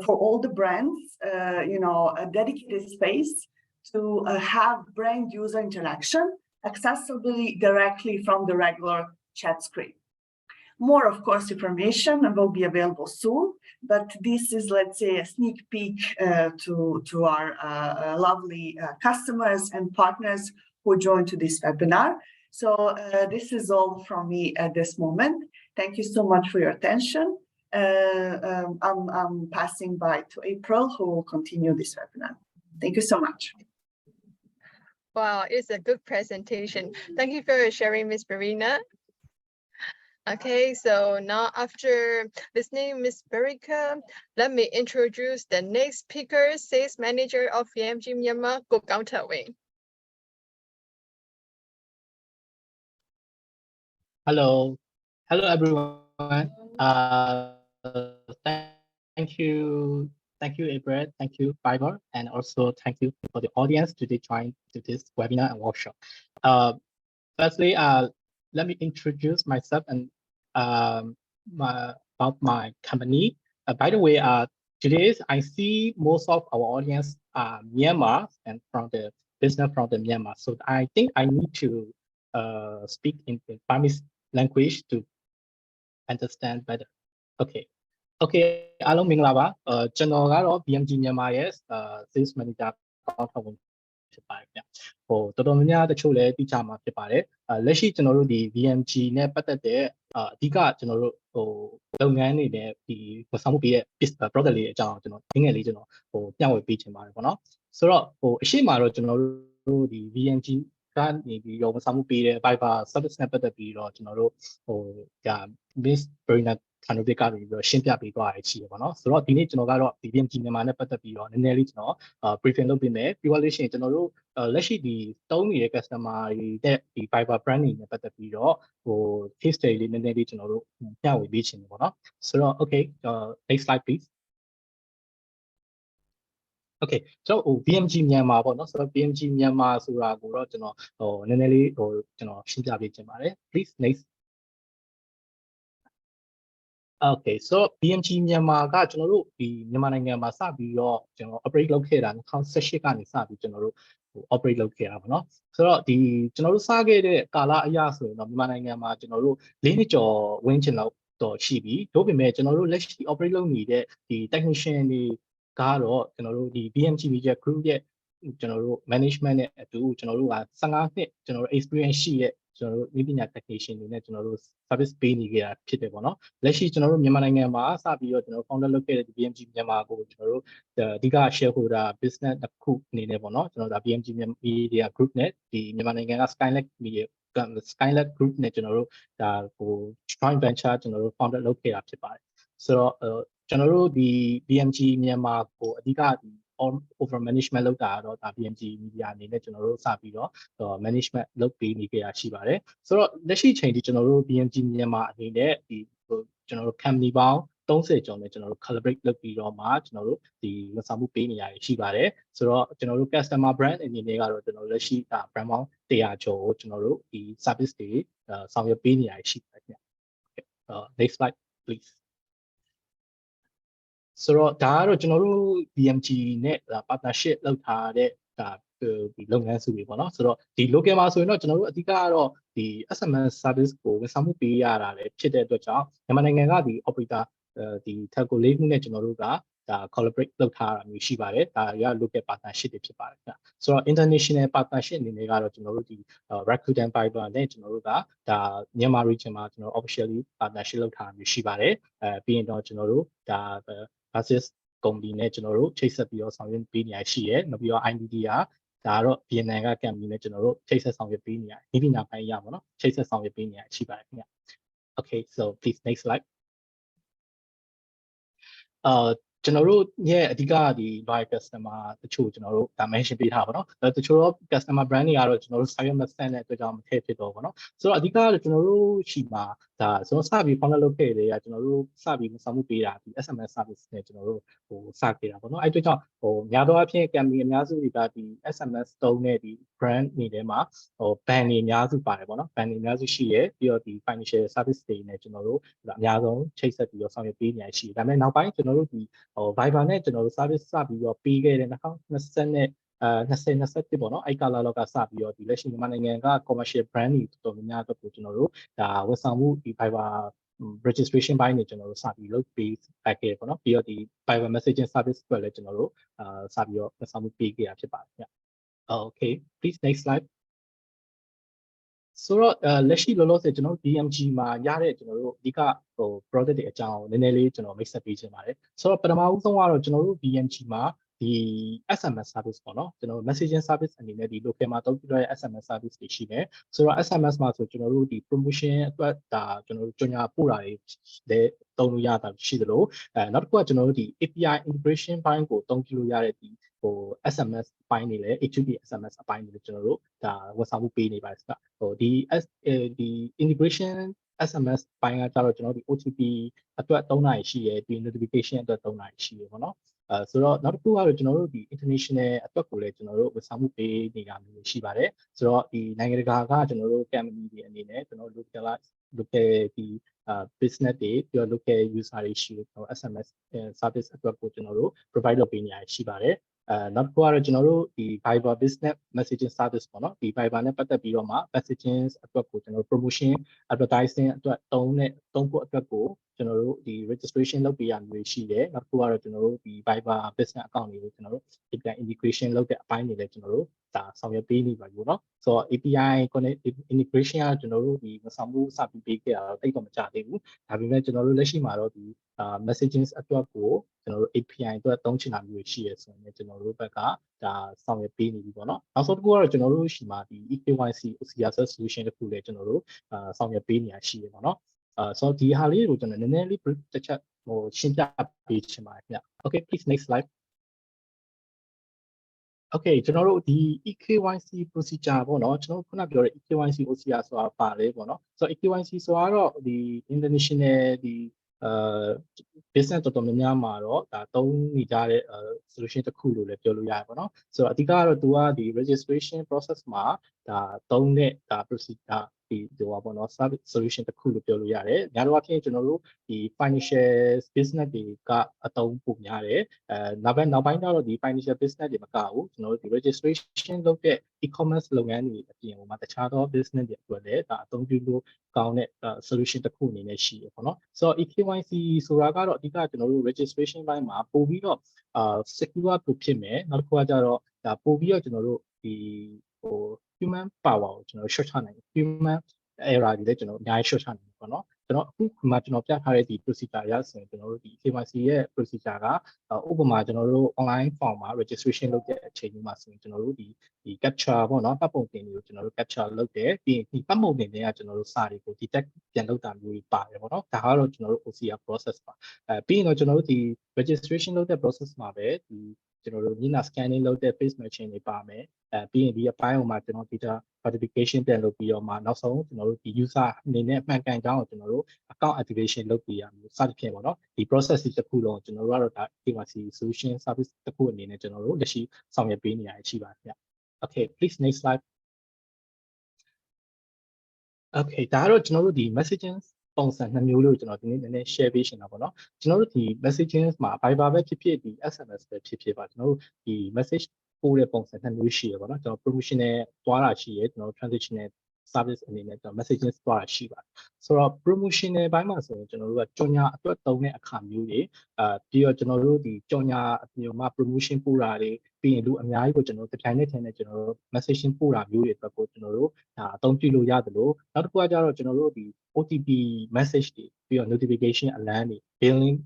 for all the brands, a dedicated space to have brand user interaction accessibly directly from the regular chat screen. More, of course, information will be available soon, but this is, let's say, a sneak peek to our lovely customers and partners who joined to this webinar. So this is all from me at this moment. Thank you so much for your attention. I'm passing by to April, who will continue this webinar. Thank you so much. Wow, it's a good presentation. Thank you for sharing, Ms. Marina. Okay, so now after listening Ms. Berika, let me introduce the next speaker, Sales Manager of VMG Myanmar, Go Wing. Hello everyone. Thank you, April. Thank you, Fiverr, and also thank you for the audience today join to this webinar and workshop. Firstly, let me introduce myself and about my company. By the way, today I see most of our audience are Myanmar and from the business from the Myanmar. So I think I need to speak in Burmese language to understand better. Okay. Okay, အားလုံးမင်္ဂလာပါကျွန်တော်ကတော့ VMG မြန်မာရဲ့ sales manager ကောင်းထောက်ဝင်ဖြစ်ပါတယ်ဗျဟိုတော်တော်များများတချို့လည်းသိကြမှာဖြစ်ပါတယ်လက်ရှိကျွန်တော်တို့ဒီ VMG နဲ့ပတ်သက်တဲ့အဓိကကျွန်တော်တို့ဟိုလုပ်ငန်းတွေနဲ့ဒီဝန်ဆောင်မှုပေးတဲ့ product လေးအကြောင်းကျွန်တော်ငယ်လေးကျွန်တော်ဟိုပြဝေပေးချင်ပါတယ်ပေါ့နော်ဆိုတော့ဟိုအရှိမတော့ကျွန်တော်တို့ဒီ VMG ကနေပြီးတော့ဝန်ဆောင်မှုပေးတဲ့ Viber service နဲ့ပတ်သက်ပြီးတော့ကျွန်တော်တို့ဟိုဒါ Miss Verena ခန္ဓာတွေကပြီးတော့ရှင်းပြပေးသွားရရှိရပါတော့ဆိုတော့ဒီနေ့ကျွန်တော်ကတော့ဒီ VMG မြန်မာနဲ့ပတ်သက်ပြီးတော့နည်းနည်းလေးကျွန်တော်briefing လုပ်ပေးမယ်ပြီးတော့လို့ရှိရင်ကျွန်တော်တို့လက်ရှိဒီတုံးနေတဲ့ customer တွေတဲ့ဒီ Viber branding နဲ့ပတ်သက်ပြီးတော့ဟို case study လေးနည်းနည်းလေးကျွန်တော်တို့ပြဝေပေးချင်တယ်ပေါ့နော်ဆိုတော့ okay next slide please Okay ကျွန်တော် VMG မြန်မာပေါ့နော်ဆိုတော့ VMG မြန်မာဆိုတာကိုတော့ကျွန်တော်ဟိုနည်းနည်းလေးဟိုကျွန်တော်ရှင်းပြပေးချင်ပါတယ် please next Okay, so VMG Myanmar ကကျွန်တော်တို့ဒီမြန်မာနိုင်ငံမှာစပြီးတော့ကျွန်တော် operate လုပ်ခဲ့တာ2018ကနေစပြီးကျွန်တော်တို့operate လုပ်ခဲ့တာပေါ့နော်ဆိုတော့ဒီကျွန်တော်တို့စခဲ့တဲ့ကာလအရဆိုရင်တော့မြန်မာနိုင်ငံမှာကျွန်တော်တို့၄နှစ်ကျော်ဝန်းကျင်လောက်တော့ရှိပြီဒါပေမဲ့ကျွန်တော်တို့လက်ရှိ operate လုပ်နေတဲ့ဒီ technician တွေကတော့ကျွန်တော်တို့ဒီ VMG Media Group ရဲ့ကျွန်တော်တို့ management နဲ့အတူကျွန်တော်တို့က15နှစ်ကျွန်တော်တို့ experience ရှိရဲ့ကျွန်တော်တို့နည်းပညာ technician တွေနဲ့ကျွန်တော်တို့ service ပေးနေကြတာဖြစ်တယ်ပေါ့နော်လက်ရှိကျွန်တော်တို့မြန်မာနိုင်ငံမှာစပြီးတော့ကျွန်တော် founder လုပ်ခဲ့တဲ့ VMG မြန်မာကိုကျွန်တော်တို့အဓိက shareholder business တစ်ခုအနေနဲ့ပေါ့နော်ကျွန်တော်တို့ VMG Media Group နဲ့ဒီမြန်မာနိုင်ငံက Skylight Media Skylight Group နဲ့ကျွန်တော်တို့ဒါဟို joint venture ကျွန်တော်တို့ founder လုပ်ခဲ့တာဖြစ်ပါတယ်ဆိုတော့ကျွန်တော်တို့ဒီ VMG မြန်မာကိုအဓိကဒီ over management လုပ်တာတော့ဒါ VMG Media အနေနဲ့ကျွန်တော်တို့စပြီးတော့management လုပ်ပေးနေကြတာရှိပါတယ်ဆိုတော့လက်ရှိချိန်ဒီကျွန်တော်တို့ VMG မြန်မာအနေနဲ့ဒီကျွန်တော်တို့ company ပေါင်း30ကျော်နဲ့ကျွန်တော်တို့ collaborate လုပ်ပြီးတော့မှကျွန်တော်တို့ဒီဝန်ဆောင်မှုပေးနေရရှိပါတယ်ဆိုတော့ကျွန်တော်တို့ customer brand အနေနဲ့ကတော့ကျွန်တော်တို့လက်ရှိbrand ပေါင်း100ကျော်ကိုကျွန်တော်တို့ဒီ service တွေဆောင်ရွက်ပေးနေရရှိပါတယ်ခင်ဗျ next slide please ဆိုတော့ဒါကတော့ကျွန်တော်တို့ VMG နဲ့ partnership လုပ်ထားတဲ့ဒီလုပ်ငန်းစုတွေပေါ့နော်ဆိုတော့ဒီ local မှာဆိုရင်တော့ကျွန်တော်တို့အဓိကကတော့ဒီ SMS service ကိုဝန်ဆောင်မှုပေးရတာလည်းဖြစ်တဲ့အတွက်ကြောင့်မြန်မာနိုင်ငံကဒီ operator ဒီ telco လေးခုနဲ့ကျွန်တော်တို့ကဒါ collaborate လုပ်ထားတာမျိုးရှိပါတယ်ဒါရ local partnership တွေဖြစ်ပါတယ်ခင်ဗျဆိုတော့ international partnership အနေနဲ့ကတော့ကျွန်တော်တို့ဒီ Rakuten Viber နဲ့ကျွန်တော်တို့ကဒါမြန်မာ region မှာကျွန်တော် officially partnership လုပ်ထားတာမျိုးရှိပါတယ်ပြီးရင်တော့ကျွန်တော်တို့ဒါ basis ကုမ္ပဏီနဲ့ကျွန်တော်တို့ချိတ်ဆက်ပြီးတော့ဆောင်ရွက်ပေးနေရရှိရဲနောက်ပြီးတော့ IDD ကဒါကတော့ VNN က company နဲ့ကျွန်တော်တို့ချိတ်ဆက်ဆောင်ရွက်ပေးနေရဒီပညာပိုင်းရပါတော့ချိတ်ဆက်ဆောင်ရွက်ပေးနေရရှိပါတယ်ခင်ဗျ Okay so please next slide ကျွန်တော်တို့ရဲ့အဓိကဒီ loyal customer တချို့ကျွန်တော်တို့ဒါ mention ပေးထားပါတော့တချို့တော့ customer brand တွေကတော့ကျွန်တော်တို့ service မဆန်တဲ့အတွက်ကြောင့်မထည့်ဖြစ်တော့ဘူးเนาะဆိုတော့အဓိကကျွန်တော်တို့ရှိမှာဒါကျွန်တော်စပြီး founder လုပ်ခဲ့တဲ့ကျွန်တော်တို့စပြီးမဆောင်မှုပေးတာဒီ SMS service နဲ့ကျွန်တော်တို့ဟိုစခဲ့တာပေါ့เนาะအဲ့အတွက်ကြောင့်ဟိုများသောအားဖြင့် company အများစုတွေကဒီ SMS တုံးတဲ့ဒီ brand နေထဲမှာဟို ban တွေအများစုပါတယ်ပေါ့เนาะ ban တွေအများစုရှိရဲပြီးတော့ဒီ financial service တွေနဲ့ကျွန်တော်တို့အများဆုံးချိတ်ဆက်ပြီးတော့ဆောင်ရွက်ပေးနေရရှိဒါပေမဲ့နောက်ပိုင်းကျွန်တော်တို့ဒီဟို Viber နဲ့ကျွန်တော်တို့ service စပြီးတော့ပေးခဲ့တဲ့2020နဲ့2021ပေါ့နော်အဲ့ကာလလောက်ကစပြီးတော့ဒီလက်ရှိမြန်မာနိုင်ငံက commercial brand တွေတော်တော်များများအတွက်ကိုကျွန်တော်တို့ဒါဝန်ဆောင်မှုဒီ Viber registration ဘိုင်းနေကျွန်တော်တို့စပြီးလုပ်ပေးခဲ့ပေါ့နော်ပြီးတော့ဒီ Viber messaging service အတွက်လည်းကျွန်တော်တို့စပြီးတော့ဝန်ဆောင်မှုပေးခဲ့တာဖြစ်ပါတယ်ခင်ဗျ Okay please next slide ဆိုတော့လက်ရှိလောလောဆယ်ကျွန်တော် VMG မှာရတဲ့ကျွန်တော်တို့အဓိကဟို product တွေအကြောင်းနည်းနည်းလေးကျွန်တော် mix up ပေးချင်ပါတယ်ဆိုတော့ပထမဦးဆုံးကတော့ကျွန်တော်တို့ VMG မှာဒီ SMS service ပေါ့နော်ကျွန်တော်တို့ messaging service အနေနဲ့ဒီ local မှာတုံးပြတဲ့ SMS service တွေရှိတယ်ဆိုတော့ SMS မှာဆိုကျွန်တော်တို့ဒီ promotion အတွက်ဒါကျွန်တော်တို့ကြော်ညာပို့တာတွေလည်းတုံးလို့ရတာရှိသလိုနောက်တစ်ခုကကျွန်တော်တို့ဒီ API integration ဘိုင်းကိုတုံးပြလို့ရတဲ့ဒီဟို SMS အပိုင်းတွေလည်း HTTP SMS အပိုင်းတွေကျွန်တော်တို့ဒါဝန်ဆောင်မှုပေးနေပါတယ်ဟိုဒီ integration SMS ပိုင်းကကြတော့ကျွန်တော်ဒီ OTP အတွက်3နိုင်ရှိရယ်ဒီ notification အတွက်3နိုင်ရှိရယ်ပေါ့နော်ဆိုတော့နောက်တစ်ခုကတော့ကျွန်တော်တို့ဒီ international အတွက်ကိုလည်းကျွန်တော်တို့ဝန်ဆောင်မှုပေးနေတာမျိုးရှိပါတယ်ဆိုတော့ဒီနိုင်ငံတကာကကျွန်တော်တို့ company တွေအနေနဲ့ကျွန်တော်တို့ local ဒီ business တွေပြီးတော့ local user တွေရှိတယ်ကျွန်တော် SMS service အတွက်ကိုကျွန်တော်တို့ provide လုပ်ပေးနေရရှိပါတယ်နောက်တစ်ခုကတော့ကျွန်တော်တို့ဒီ Viber business messaging service ပေါ့နော်ဒီ Viber နဲ့ပတ်သက်ပြီးတော့မှ messaging အတွက်ကိုကျွန်တော်တို့ promotion advertising အတွက်တုံးဖို့အတွက်ကိုကျွန်တော်တို့ဒီ registration လုပ်ပေးရမျိုးရှိတယ်နောက်တစ်ခုကတော့ကျွန်တော်တို့ဒီ Viber business account တွေကိုကျွန်တော်တို့ API integration လုပ်တဲ့အပိုင်းတွေလည်းကျွန်တော်တို့ဒါဆောင်ရွက်ပေးနေပါဘူးเนาะဆိုတော့ API integration ကကျွန်တော်တို့ဒီမဆောင်မှုစပြီးပေးခဲ့တာတော့တိတ်တော့မကြသေးဘူးဒါပေမဲ့ကျွန်တော်တို့လက်ရှိမှာတော့ဒီmessaging အတွက်ကိုကျွန်တော်တို့ API အတွက်တုံးချင်တာမျိုးရှိရဆိုရင်ကျွန်တော်တို့ဘက်ကဒါဆောင်ရွက်ပေးနေပြီပေါ့နော်နောက်ဆုံးတစ်ခုကတော့ကျွန်တော်တို့ရှိမှာဒီ EKYC OCR solution တစ်ခုလည်းကျွန်တော်တို့ဆောင်ရွက်ပေးနေရရှိရပေါ့နော်ဆိုတော့ဒီဟာလေးကိုကျွန်တော်နည်းနည်းလေးတစ်ချက်ဟိုရှင်းပြပေးချင်ပါတယ်ခင်ဗျ Okay please next slide Okay ကျွန်တော်တို့ဒီ EKYC procedure ပေါ့နော်ကျွန်တော်ခုနပြောတဲ့ EKYC OCR ဆိုတာပါလေပေါ့နော်ဆိုတော့ EKYC ဆိုတာတော့ဒီ international ဒီbusiness တော်တော်များများမှာတော့ဒါသုံးနေကြတဲ့solution တစ်ခုလို့လည်းပြောလို့ရတယ်ပေါ့နော်ဆိုတော့အဓိကတော့သူကဒီ registration process မှာ သုံးတဲ့procedure ဒီပေါ့နော် service solution တစ်ခုလို့ပြောလို့ရတယ်။များသောအားဖြင့်ကျွန်တော်တို့ဒီ financial business တွေကအသုံးပိုများတယ်။နောက်ပိုင်းကျတော့ဒီ financial business တွေမကဘူးကျွန်တော်တို့ဒီ registration လုပ်တဲ့ e-commerce လုပ်ငန်းတွေအပြင်ဟိုမှာတခြားသော business တွေအတွက်လည်းအသုံးပြုလို့ကောင်းတဲ့ solution တစ်ခုအနေနဲ့ရှိရပေါ့နော်။ဆိုတော့ EKYC ဆိုတာကတော့အဓိကကျွန်တော်တို့ registration ဘိုင်းမှာပို့ပြီးတော့secure ဖြစ်မယ်။နောက်တစ်ခုကကျတော့ပို့ပြီးတော့ကျွန်တော်တို့ဒီhuman power ကိုကျွန်တော် short ချနိုင်တယ် human error တွေလည်းကျွန်တော်အများကြီး short ချနိုင်တယ်ပေါ့နော်ကျွန်တော်အခုမှကျွန်တော်ပြထားတဲ့ဒီ procedure ရဆိုရင်ကျွန်တော်တို့ဒီ KYC ရဲ့ procedure ကဥပမာကျွန်တော်တို့ online form မှာ registration လုပ်တဲ့အချိန်မှာဆိုရင်ကျွန်တော်တို့ဒီ capture ပေါ့နော်ပတ်ပုံတင်တွေကိုကျွန်တော်တို့ capture လုပ်တယ်ပြီးရင်ဒီပတ်ပုံတင်တွေကကျွန်တော်တို့စာတွေကို detect ပြန်လုပ်တာမျိုးတွေပါတယ်ပေါ့နော်ဒါကတော့ကျွန်တော်တို့ OCR process ပါပြီးရင်တော့ကျွန်တော်တို့ဒီ registration လုပ်တဲ့ process မှာပဲဒီကျွန်တော်တို့ညနာ scanning လုပ်တဲ့ face matching တွေပါမယ်ပြီးရင်ဒီအပိုင်းမှာကျွန်တော် data verification ပြန်လုပ်ပြီးတော့မှနောက်ဆုံးကျွန်တော်တို့ဒီ user အနေနဲ့မှန်ကန်ကြောင်းကိုကျွန်တော်တို့ account activation လုပ်ပြီးရမျိုးစသဖြင့်ပေါ့နော်ဒီ process တစ်ခုလုံးကျွန်တော်တို့ကတော့ဒါ KYC solution service တစ်ခုအနေနဲ့ကျွန်တော်တို့လက်ရှိဆောင်ရွက်ပေးနေရရှိပါတယ်ခင်ဗျ Okay please next slide Okay ဒါကတော့ကျွန်တော်တို့ဒီ messaging ပုံစံ2မျိုးလို့ကျွန်တော်ဒီနေ့နည်းနည်း share ပေးရှင်တာပေါ့နော်ကျွန်တော်တို့ဒီ messaging မှာ Viber ပဲဖြစ်ဖြစ်ဒီ SMS ပဲဖြစ်ဖြစ်ပါကျွန်တော်တို့ဒီ message ပို့တဲ့ပုံစံ2မျိုးရှိရပါတော့ကျွန်တော် promotional သွားတာရှိရကျွန်တော် transactional service အနေနဲ့ကျွန်တော် messaging သွားတာရှိပါတယ်ဆိုတော့ promotional ဘိုင်းမှာဆိုရင်ကျွန်တော်တို့ကကြော်ညာအတွက်သုံးတဲ့အခါမျိုးတွေပြီးတော့ကျွန်တော်တို့ဒီကြော်ညာအမျိုးမှာ promotion ပို့တာတွေပြီးရင်လူအများကြီးကိုကျွန်တော်တို့တစ်ပြိုင်နက်တည်းနဲ့ကျွန်တော်တို့ messaging ပို့တာမျိုးတွေအတွက်ကိုကျွန်တော်တို့အသုံးပြုလို့ရတယ်လို့နောက်တစ်ခုကကျတော့ကျွန်တော်တို့ဒီ OTP message တွေပြီးတော့ notification alarm တွေ billing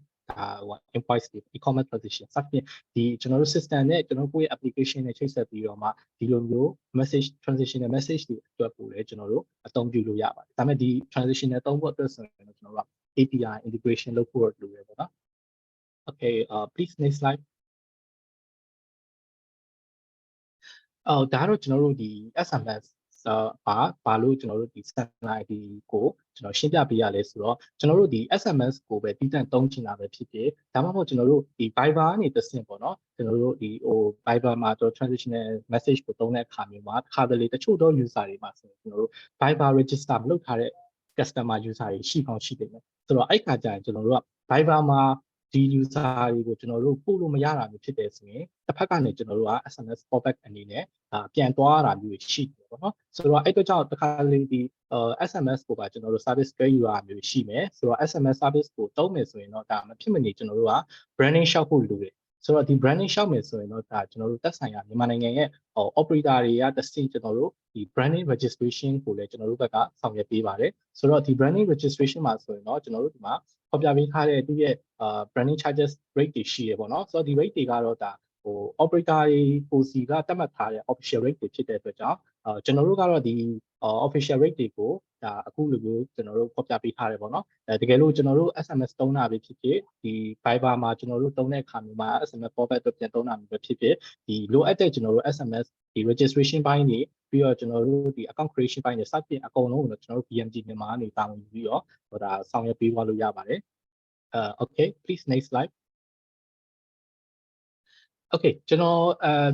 invoice တွေ e-commerce position စသဖြင့်ဒီကျွန်တော်တို့ system နဲ့ကျွန်တော်ကိုယ့်ရဲ့ application နဲ့ချိတ်ဆက်ပြီးတော့မှဒီလိုမျိုး message transitional message တွေအတွက်ပို့လဲကျွန်တော်တို့အသုံးပြုလို့ရပါတယ်ဒါပေမဲ့ဒီ transitional သုံးဖို့အတွက်ဆိုရင်ကျွန်တော်တို့က API integration လုပ်ဖို့လိုတယ်ပေါ့နော် Okay please next slide ဒါတော့ကျွန်တော်တို့ဒီ SMS ဘာလို့ကျွန်တော်တို့ဒီ sender ID ကိုကျွန်တော်ရှင်းပြပေးရလဲဆိုတော့ကျွန်တော်တို့ဒီ SMS ကိုပဲတည်တံ့သုံးချင်တာပဲဖြစ်ဖြစ်ဒါမှမဟုတ်ကျွန်တော်တို့ဒီ Viber ကနေတဆင့်ပေါ့နော်ကျွန်တော်တို့ဒီViber မှာတော့ transitional message ကိုသုံးတဲ့အခါမျိုးမှာတစ်ခါတလေတချို့သော user တွေမှာဆိုရင်ကျွန်တော်တို့ Viber register မလုပ်ထားတဲ့ customer user တွေရှိကောင်းရှိတယ်ဆိုတော့အဲ့ခါကျရင်ကျွန်တော်တို့က Viber မှာဒီ user တွေကိုကျွန်တော်တို့ပို့လို့မရတာမျိုးဖြစ်တယ်ဆိုရင်တစ်ဖက်ကနေကျွန်တော်တို့က SMS callback အနေနဲ့ပြန်သွားရတာမျိုးရှိတယ်ပေါ့နော်ဆိုတော့အဲ့တော့ကြောင့်တစ်ခါလေဒီSMS ကိုပါကျွန်တော်တို့ service တွဲယူရမျိုးရှိမယ်ဆိုတော့ SMS service ကိုသုံးမယ်ဆိုရင်တော့ဒါမဖြစ်မနေကျွန်တော်တို့က branding ရှောက်ဖို့လိုတယ်ဆိုတော့ဒီ branding ရှောက်မယ်ဆိုရင်တော့ဒါကျွန်တော်တို့သက်ဆိုင်ရာမြန်မာနိုင်ငံရဲ့operator တွေကတစ်ဆင့်ကျွန်တော်တို့ဒီ branding registration ကိုလည်းကျွန်တော်တို့ဘက်ကဆောင်ရွက်ပေးပါတယ်ဆိုတော့ဒီ branding registration မှာဆိုရင်တော့ကျွန်တော်တို့ဒီမှာဖော်ပြပေးထားတဲ့သူရဲ့branding charges rate တွေရှိရပေါ့နော်ဆိုတော့ဒီ rate တွေကတော့ဒါoperator ကိုစီကသတ်မှတ်ထားတဲ့ official rate တွေဖြစ်တဲ့အတွက်ကြောင့်ကျွန်တော်တို့ကတော့ဒီ official rate တွေကိုဒါအခုလိုမျိုးကျွန်တော်တို့ဖော်ပြပေးထားတယ်ပေါ့နော်တကယ်လို့ကျွန်တော်တို့ SMS သုံးတာပဲဖြစ်ဖြစ်ဒီ Viber မှာကျွန်တော်တို့သုံးတဲ့အခါမျိုးမှာ SMS callback တော့ပြန်သုံးတာမျိုးပဲဖြစ်ဖြစ်ဒီလိုအပ်တဲ့ကျွန်တော်တို့ SMS ဒီ registration ဘိုင်းတွေပြီးတော့ကျွန်တော်တို့ဒီ account creation ဘိုင်းတွေစသဖြင့်အကုန်လုံးကိုကျွန်တော်တို့ VMG မြန်မာကနေတာဝန်ယူပြီးတော့ဒါဆောင်ရွက်ပေးသွားလို့ရပါတယ်Okay please next slide Okay ကျွန်တော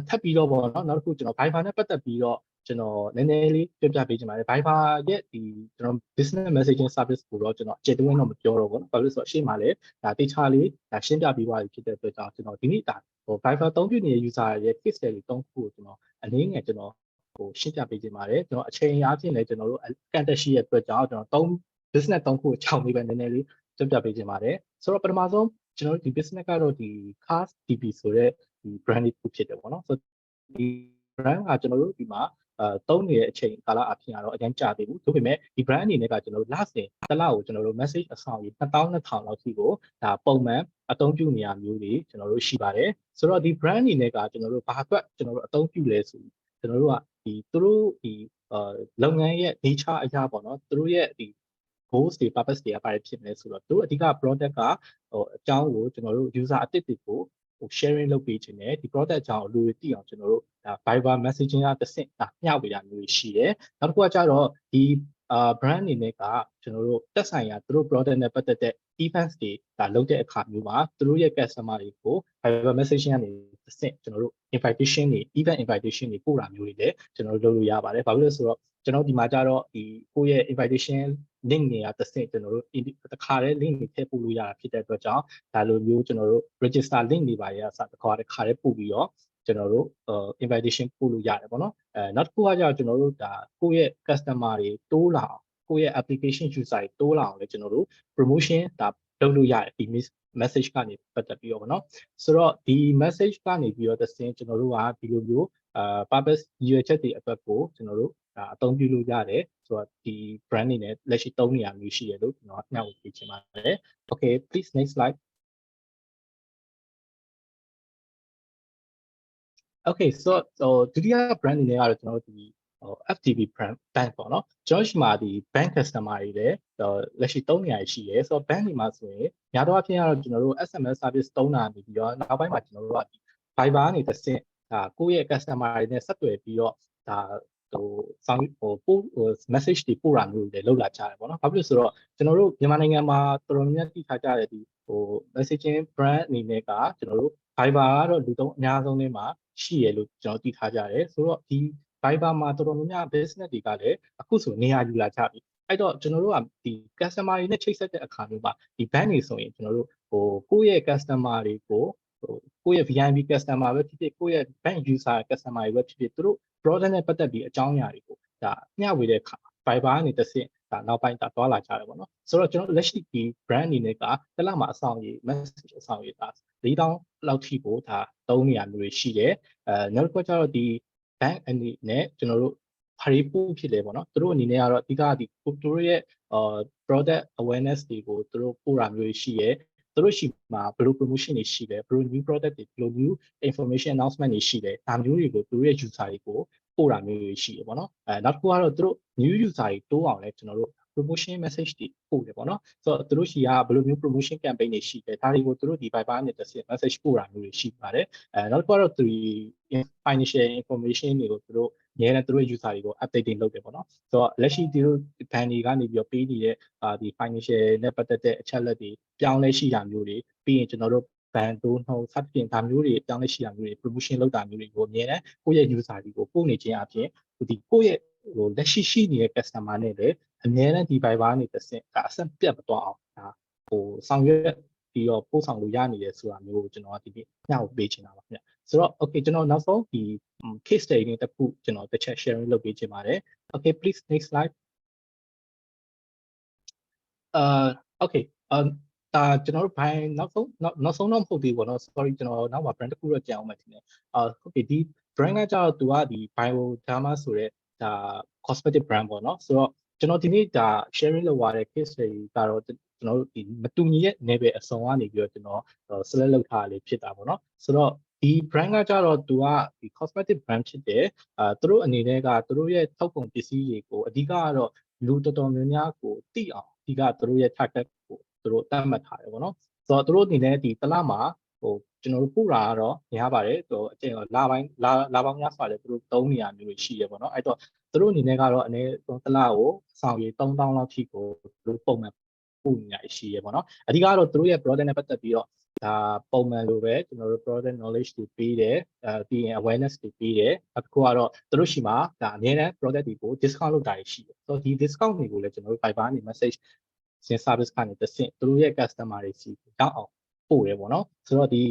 ်ထပ်ပြီးတော့ပေါ့နော်နောက်တစ်ခုကျွန်တော် Viber နဲ့ပတ်သက်ပြီးတော့ကျွန်တော်နည်းနည်းလေးပြပြပေးချင်ပါတယ် Viber ရဲ့ဒီကျွန်တော် business messaging service ကိုတော့ကျွန်တော်အကျယ်တဝင်းတော့မပြောတော့ဘူးเนาะဘာလို့လဲဆိုတော့အရှိမလဲဒါတေချာလေးဒါရှင်းပြပေးသွားပြီဖြစ်တဲ့အတွက်ကြောင့်ကျွန်တော်ဒီနေ့ဒါViber သုံးပြနေတဲ့ user ရဲ့ case study 3ခုကိုကျွန်တော်အနည်းငယ်ကျွန်တော်ရှင်းပြပေးချင်ပါတယ်ကျွန်တော်အချိန်အားဖြင့်လည်းကျွန်တော်တို့ကန်တက်ရှိရဲ့အတွက်ကြောင့်ကျွန်တော်business 3ခုကိုခြောက်ပြီးပဲနည်းနည်းလေးပြပြပေးချင်ပါတယ်ဆိုတော့ပထမဆုံးကျွန်တော်တို့ဒီ business ကတော့ဒီ Cars DB ဆိုတဲ့ဒီ brand တစ်ခုဖြစ်တယ်ပေါ့နော်ဆိုဒီ brand ကကျွန်တော်တို့ဒီမှာသုံးနေတဲ့အချိန်ကာလအပြင်ကတော့အရင်ကြာသေးဘူးဒါပေမဲ့ဒီ brand အနေနဲ့ကကျွန်တော်တို့လစဉ်တစ်လကိုကျွန်တော်တို့ message အဆောင်ကြီး2200လောက်ထိကိုဒါပုံမှန်အသုံးပြုနေရမျိုးတွေကျွန်တော်တို့ရှိပါတယ်ဆိုတော့ဒီ brand အနေနဲ့ကကျွန်တော်တို့ဘာအတွက်ကျွန်တော်တို့အသုံးပြုလဲဆိုကျွန်တော်တို့ကဒီသူတို့ဒီလုပ်ငန်းရဲ့ nature အရာပေါ့နော်သူတို့ရဲ့ဒီ goals တွေ purpose တွေကဘာဖြစ်မလဲဆိုတော့သူအဓိက product ကအကြောင်းကိုကျွန်တော်တို့ user အသစ်တွေကိုsharing လုပ်ပေးခြင်းနဲ့ဒီ product အကြောင်းကိုလူတွေသိအောင်ကျွန်တော်တို့ဒါ Viber messaging ကတစ်ဆင့်မျှဝေတာမျိုးရှိတယ်နောက်တစ်ခုကကျတော့ဒီ brand အနေနဲ့ကကျွန်တော်တို့တက်ဆိုင်ရာသူတို့ product နဲ့ပတ်သက်တဲ့ events တွေဒါလုပ်တဲ့အခါမျိုးမှာသူတို့ရဲ့ customer တွေကို Viber messaging ကနေ တစ်ဆင့်ကျွန်တော်တို့ invitation တွေ event invitation တွေပို့တာမျိုးတွေလည်းကျွန်တော်တို့လုပ်လို့ရပါတယ်ဘာဖြစ်လို့လဲဆိုတော့ကျွန်တော်ဒီမှာကြတော့ဒီကိုယ့်ရဲ့ invitation link တွေကတစ်ဆင့်ကျွန်တော်တို့တစ်ခါတည်း link တွေထည့်ပို့လို့ရတာဖြစ်တဲ့အတွက်ကြောင့်ဒါလိုမျိုးကျွန်တော်တို့ register link တွေပါရအစားတစ်ခါတည်းပို့ပြီးတော့ကျွန်တော်တို့ invitation ပို့လို့ရတယ်ပေါ့နော်နောက်တစ်ခုကကြတော့ကျွန်တော်တို့ဒါကိုယ့်ရဲ့ customer တွေတိုးလာအောင်ကိုယ့်ရဲ့ application user တွေတိုးလာအောင်လည်းကျွန်တော်တို့ promotion ဒါလုပ်လို့ရတယ်ဒီ message ကနေပတ်သက်ပြီးတော့ဗောနော်ဆိုတော့ဒီ message ကနေပြီးတော့တစ်ဆင့်ကျွန်တော်တို့ကဒီလိုမျိုးpurpose ရည်ရွယ်ချက်တွေအတွက်ကိုကျွန်တော်တို့ဒါအသုံးပြုလို့ရတယ်ဆိုတော့ဒီ brand တွေနဲ့လက်ရှိသုံးနေရမျိုးရှိရလို့ကျွန်တော်ညှောက်ပေးချင်ပါတယ် Okay please next slide Okay so ဒုတိယ brand အနေနဲ့ကတော့ကျွန်တော်တို့ဒီFTB brand bank ပေါ့နော်ကျွန်တော်ရှိမှာဒီ bank customer တွေလည်းလက်ရှိသုံးနေရရှိရဲဆိုတော့ bank တွေမှာဆိုရင်များသောအားဖြင့်ကတော့ကျွန်တော်တို့ SMS service သုံးတာနေပြီးတော့နောက်ပိုင်းမှာကျွန်တော်တို့က Viber နေတစ်ဆင့်ဒါကိုယ့်ရဲ့ customer တွေနဲ့ဆက်သွယ်ပြီးတော့ဒါပို့message တွေပို့တာမျိုးတွေလုပ်လာကြတယ်ပေါ့နော်ဘာဖြစ်လို့ဆိုတော့ကျွန်တော်တို့မြန်မာနိုင်ငံမှာတော်တော်များများသိထားကြတဲ့ဒီmessaging brand အနေနဲ့ကကျွန်တော်တို့ Viber ကတော့လူသုံးအများဆုံးထဲမှာရှိရလို့ကျွန်တော်သိထားကြတယ်ဆိုတော့ဒီ Viber မှာတော်တော်များများ business တွေကလည်းအခုဆိုနေရာယူလာကြပြီအဲ့တော့ကျွန်တော်တို့ကဒီ customer တွေနဲ့ချိတ်ဆက်တဲ့အခါမျိုးမှာဒီ bank တွေဆိုရင်ကျွန်တော်တို့ကိုယ့်ရဲ့ customer တွေကိုကိုယ့်ရဲ့ VIP customer ပဲဖြစ်ဖြစ်ကိုယ့်ရဲ့ bank user customer တွေပဲဖြစ်ဖြစ်သူတို့ product နဲ့ပတ်သက်ပြီးအကြောင်းအရာတွေကိုဒါမျှဝေတဲ့အခါ Viber ကနေတစ်ဆင့်ဒါနောက်ပိုင်းဒါသွားလာကြတယ်ပေါ့နော်ဆိုတော့ကျွန်တော်လက်ရှိဒီ brand အနေနဲ့ကတစ်လမှာအဆောင်ရည် message အဆောင်ရည်ဒါ4000လောက်ထိကိုဒါသုံးနေရမျိုးတွေရှိတယ်နောက်တစ်ခုကျတော့ဒီ bank အနေနဲ့ကျွန်တော်တို့ဘာတွေပို့ဖြစ်လဲပေါ့နော်သူတို့အနေနဲ့ကတော့အဓိကဒီသူတို့ရဲ့product awareness တွေကိုသူတို့ပို့တာမျိုးရှိရဲသူတို့ရှိမှာဘယ်လို promotion တွေရှိလဲဘယ်လို new product တွေဘယ်လို new information announcement တွေရှိလဲဒါမျိုးတွေကိုသူတို့ရဲ့ user တွေကိုပို့တာမျိုးတွေရှိရပေါ့နော်နောက်တစ်ခုကတော့သူတို့ new user တွေတိုးအောင်လဲကျွန်တော်တို့ promotion message တွေပို့တယ်ပေါ့နော်ဆိုတော့သူတို့ရှိကဘယ်လိုမျိုး promotion campaign တွေရှိတယ်ဒါတွေကိုသူတို့ဒီ Viber နဲ့တစ်ဆင့် message ပို့တာမျိုးတွေရှိပါတယ်နောက်တစ်ခုကတော့ဒီ financial information တွေကိုသူတို့အများနဲ့သူတို့ user တွေကို updating လုပ်တယ်ပေါ့နော်ဆိုတော့လက်ရှိသူတို့ band တွေကနေပြီးတော့ပေးနေတဲ့ဒီ financial နဲ့ပတ်သက်တဲ့အချက်လက်တွေပြောင်းလဲရှိတာမျိုးတွေပြီးရင်ကျွန်တော်တို့ band တို့နှုတ်စသဖြင့်ဒါမျိုးတွေပြောင်းလဲရှိတာမျိုးတွေ promotion လုပ်တာမျိုးတွေကိုအများနဲ့ကိုယ့်ရဲ့ user တွေကိုပို့နေခြင်းအပြင်ဒီကိုယ့်ရဲ့လက်ရှိနေတဲ့ customer နဲ့လည်းအများနဲ့ဒီ Viber နေတစ်ဆင့်ဒါအဆက်ပြတ်မသွားအောင်ဒါဆောင်ရွက်ပြီးတော့ပို့ဆောင်လို့ရနေတယ်ဆိုတာမျိုးကိုကျွန်တော်ဒီနေ့ညှောက်ပေးချင်တာပါခင်ဗျဆိုတော့ okay ကျွန်တော်နောက်ဆုံးဒီ case study နဲ့တစ်ခုကျွန်တော်တစ်ချက် sharing လုပ်ပေးချင်ပါတယ် okay please next slide okay ဒါကျွန်တော်တို့ဘိုင်းနောက်ဆုံးတော့မဟုတ်သေးဘူးပေါ့နော် sorry ကျွန်တော်နောက်မှာ brand တစ်ခုတော့ကြံအောင်မယ်ထင်တယ်okay ဒီ brand ကကြတော့သူကဒီ Bioderma ဆိုတဲ့ဒါ cosmetic brand ပေါ့နော်ဆိုတော့ကျွန်တော်ဒီနေ့ဒါ sharing လုပ်ရတဲ့ case study ကတော့ကျွန်တော်တို့ဒီမတူညီတဲ့ level အစုံကနေပြီးတော့ကျွန်တော် select လုပ်ထားလေးဖြစ်တာပေါ့နော်ဆိုတော့ဒီ brand ကကြတော့သူကဒီ cosmetic brand ဖြစ်တယ်သူတို့အနေနဲ့ကသူတို့ရဲ့ထောက်ကုန်ပစ္စည်းတွေကိုအဓိကကတော့လူတော်တော်များများကိုသိအောင်အဓိကသူတို့ရဲ့ target ကိုသူတို့တတ်မှတ်ထားတယ်ပေါ့နော်ဆိုတော့သူတို့အနေနဲ့ဒီတစ်လမှာကျွန်တော်တို့ပို့တာကတော့များပါတယ်အကျဉ်းလပိုင်းလပေါင်းများစွာလည်းသူတို့သုံးနေရမျိုးတွေရှိရပေါ့နော်အဲ့တော့သူတို့အနေနဲ့ကတော့အနေတစ်လကိုဆောင်ရည်3000လောက်ထိကိုသူတို့ပုံမှန်ပို့နေရရှိရပေါ့နော်အဓိကတော့သူတို့ရဲ့ product နဲ့ပတ်သက်ပြီးတော့ဒါပုံမှန်လိုပဲကျွန်တော်တို့ product knowledge တွေပေးတယ်ပြီးရင် awareness တွေပေးတယ်အခုကတော့သူတို့ရှိမှာဒါအများနဲ့ product တွေကို discount လုပ်တာရှိတယ်ဆိုတော့ဒီ discount တွေကိုလည်းကျွန်တော်တို့ Viber နဲ့ message စင် service ကနေတစ်ဆင့်သူတို့ရဲ့ customer တွေစီတောက်အောင်ပို့တယ်ပေါ့နော်ဆိုတော့ဒီ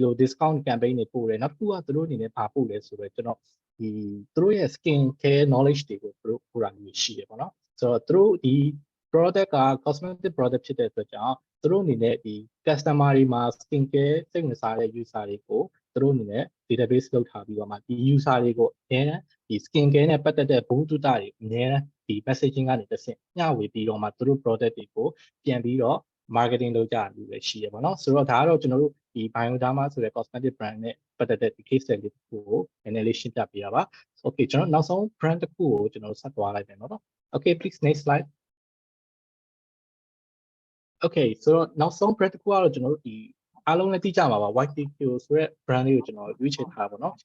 လို discount campaign တွေပို့တယ်နောက်တစ်ခုကသူတို့အနေနဲ့ဘာပို့လဲဆိုတော့ကျွန်တော်ဒီသူတို့ရဲ့ skin care knowledge တွေကိုသူတို့ပို့တာမျိုးရှိတယ်ပေါ့နော်ဆိုတော့သူတို့ဒီ product က cosmetic product ဖြစ်တဲ့အတွက်ကြောင့်သူတို့အနေနဲ့ဒီ customer တွေမှာ skin care စိတ်ဝင်စားတဲ့ user တွေကိုသူတို့အနေနဲ့ database လုပ်ထားပြီးတော့မှဒီ user တွေကိုအများနဲ့ဒီ skin care နဲ့ပတ်သက်တဲ့ဘုံတုတတွေအများနဲ့ဒီ messaging ကနေတစ်ဆင့်မျှဝေပြီးတော့မှသူတို့ product တွေကိုပြန်ပြီးတော့ marketing လုပ်ကြရလို့လည်းရှိရပါတော့ဆိုတော့ဒါကတော့ကျွန်တော်တို့ဒီ Bioderma ဆိုတဲ့ cosmetic brand နဲ့ပတ်သက်တဲ့ case study တစ်ခုကိုနည်းနည်းလေးရှင်းပြပေးရပါ okay ကျွန်တော်နောက်ဆုံး brand တစ်ခုကိုကျွန်တော်ဆက်သွားလိုက်မယ်နော် okay please next slide okay ဆိုတော့နောက်ဆုံး brand တစ်ခုကတော့ကျွန်တော်တို့ဒီအားလုံးလည်းသိကြပါပါ YKK ဆိုတဲ့ brand လေးကိုကျွန်တော်ရွေးချယ်ထားပါတော့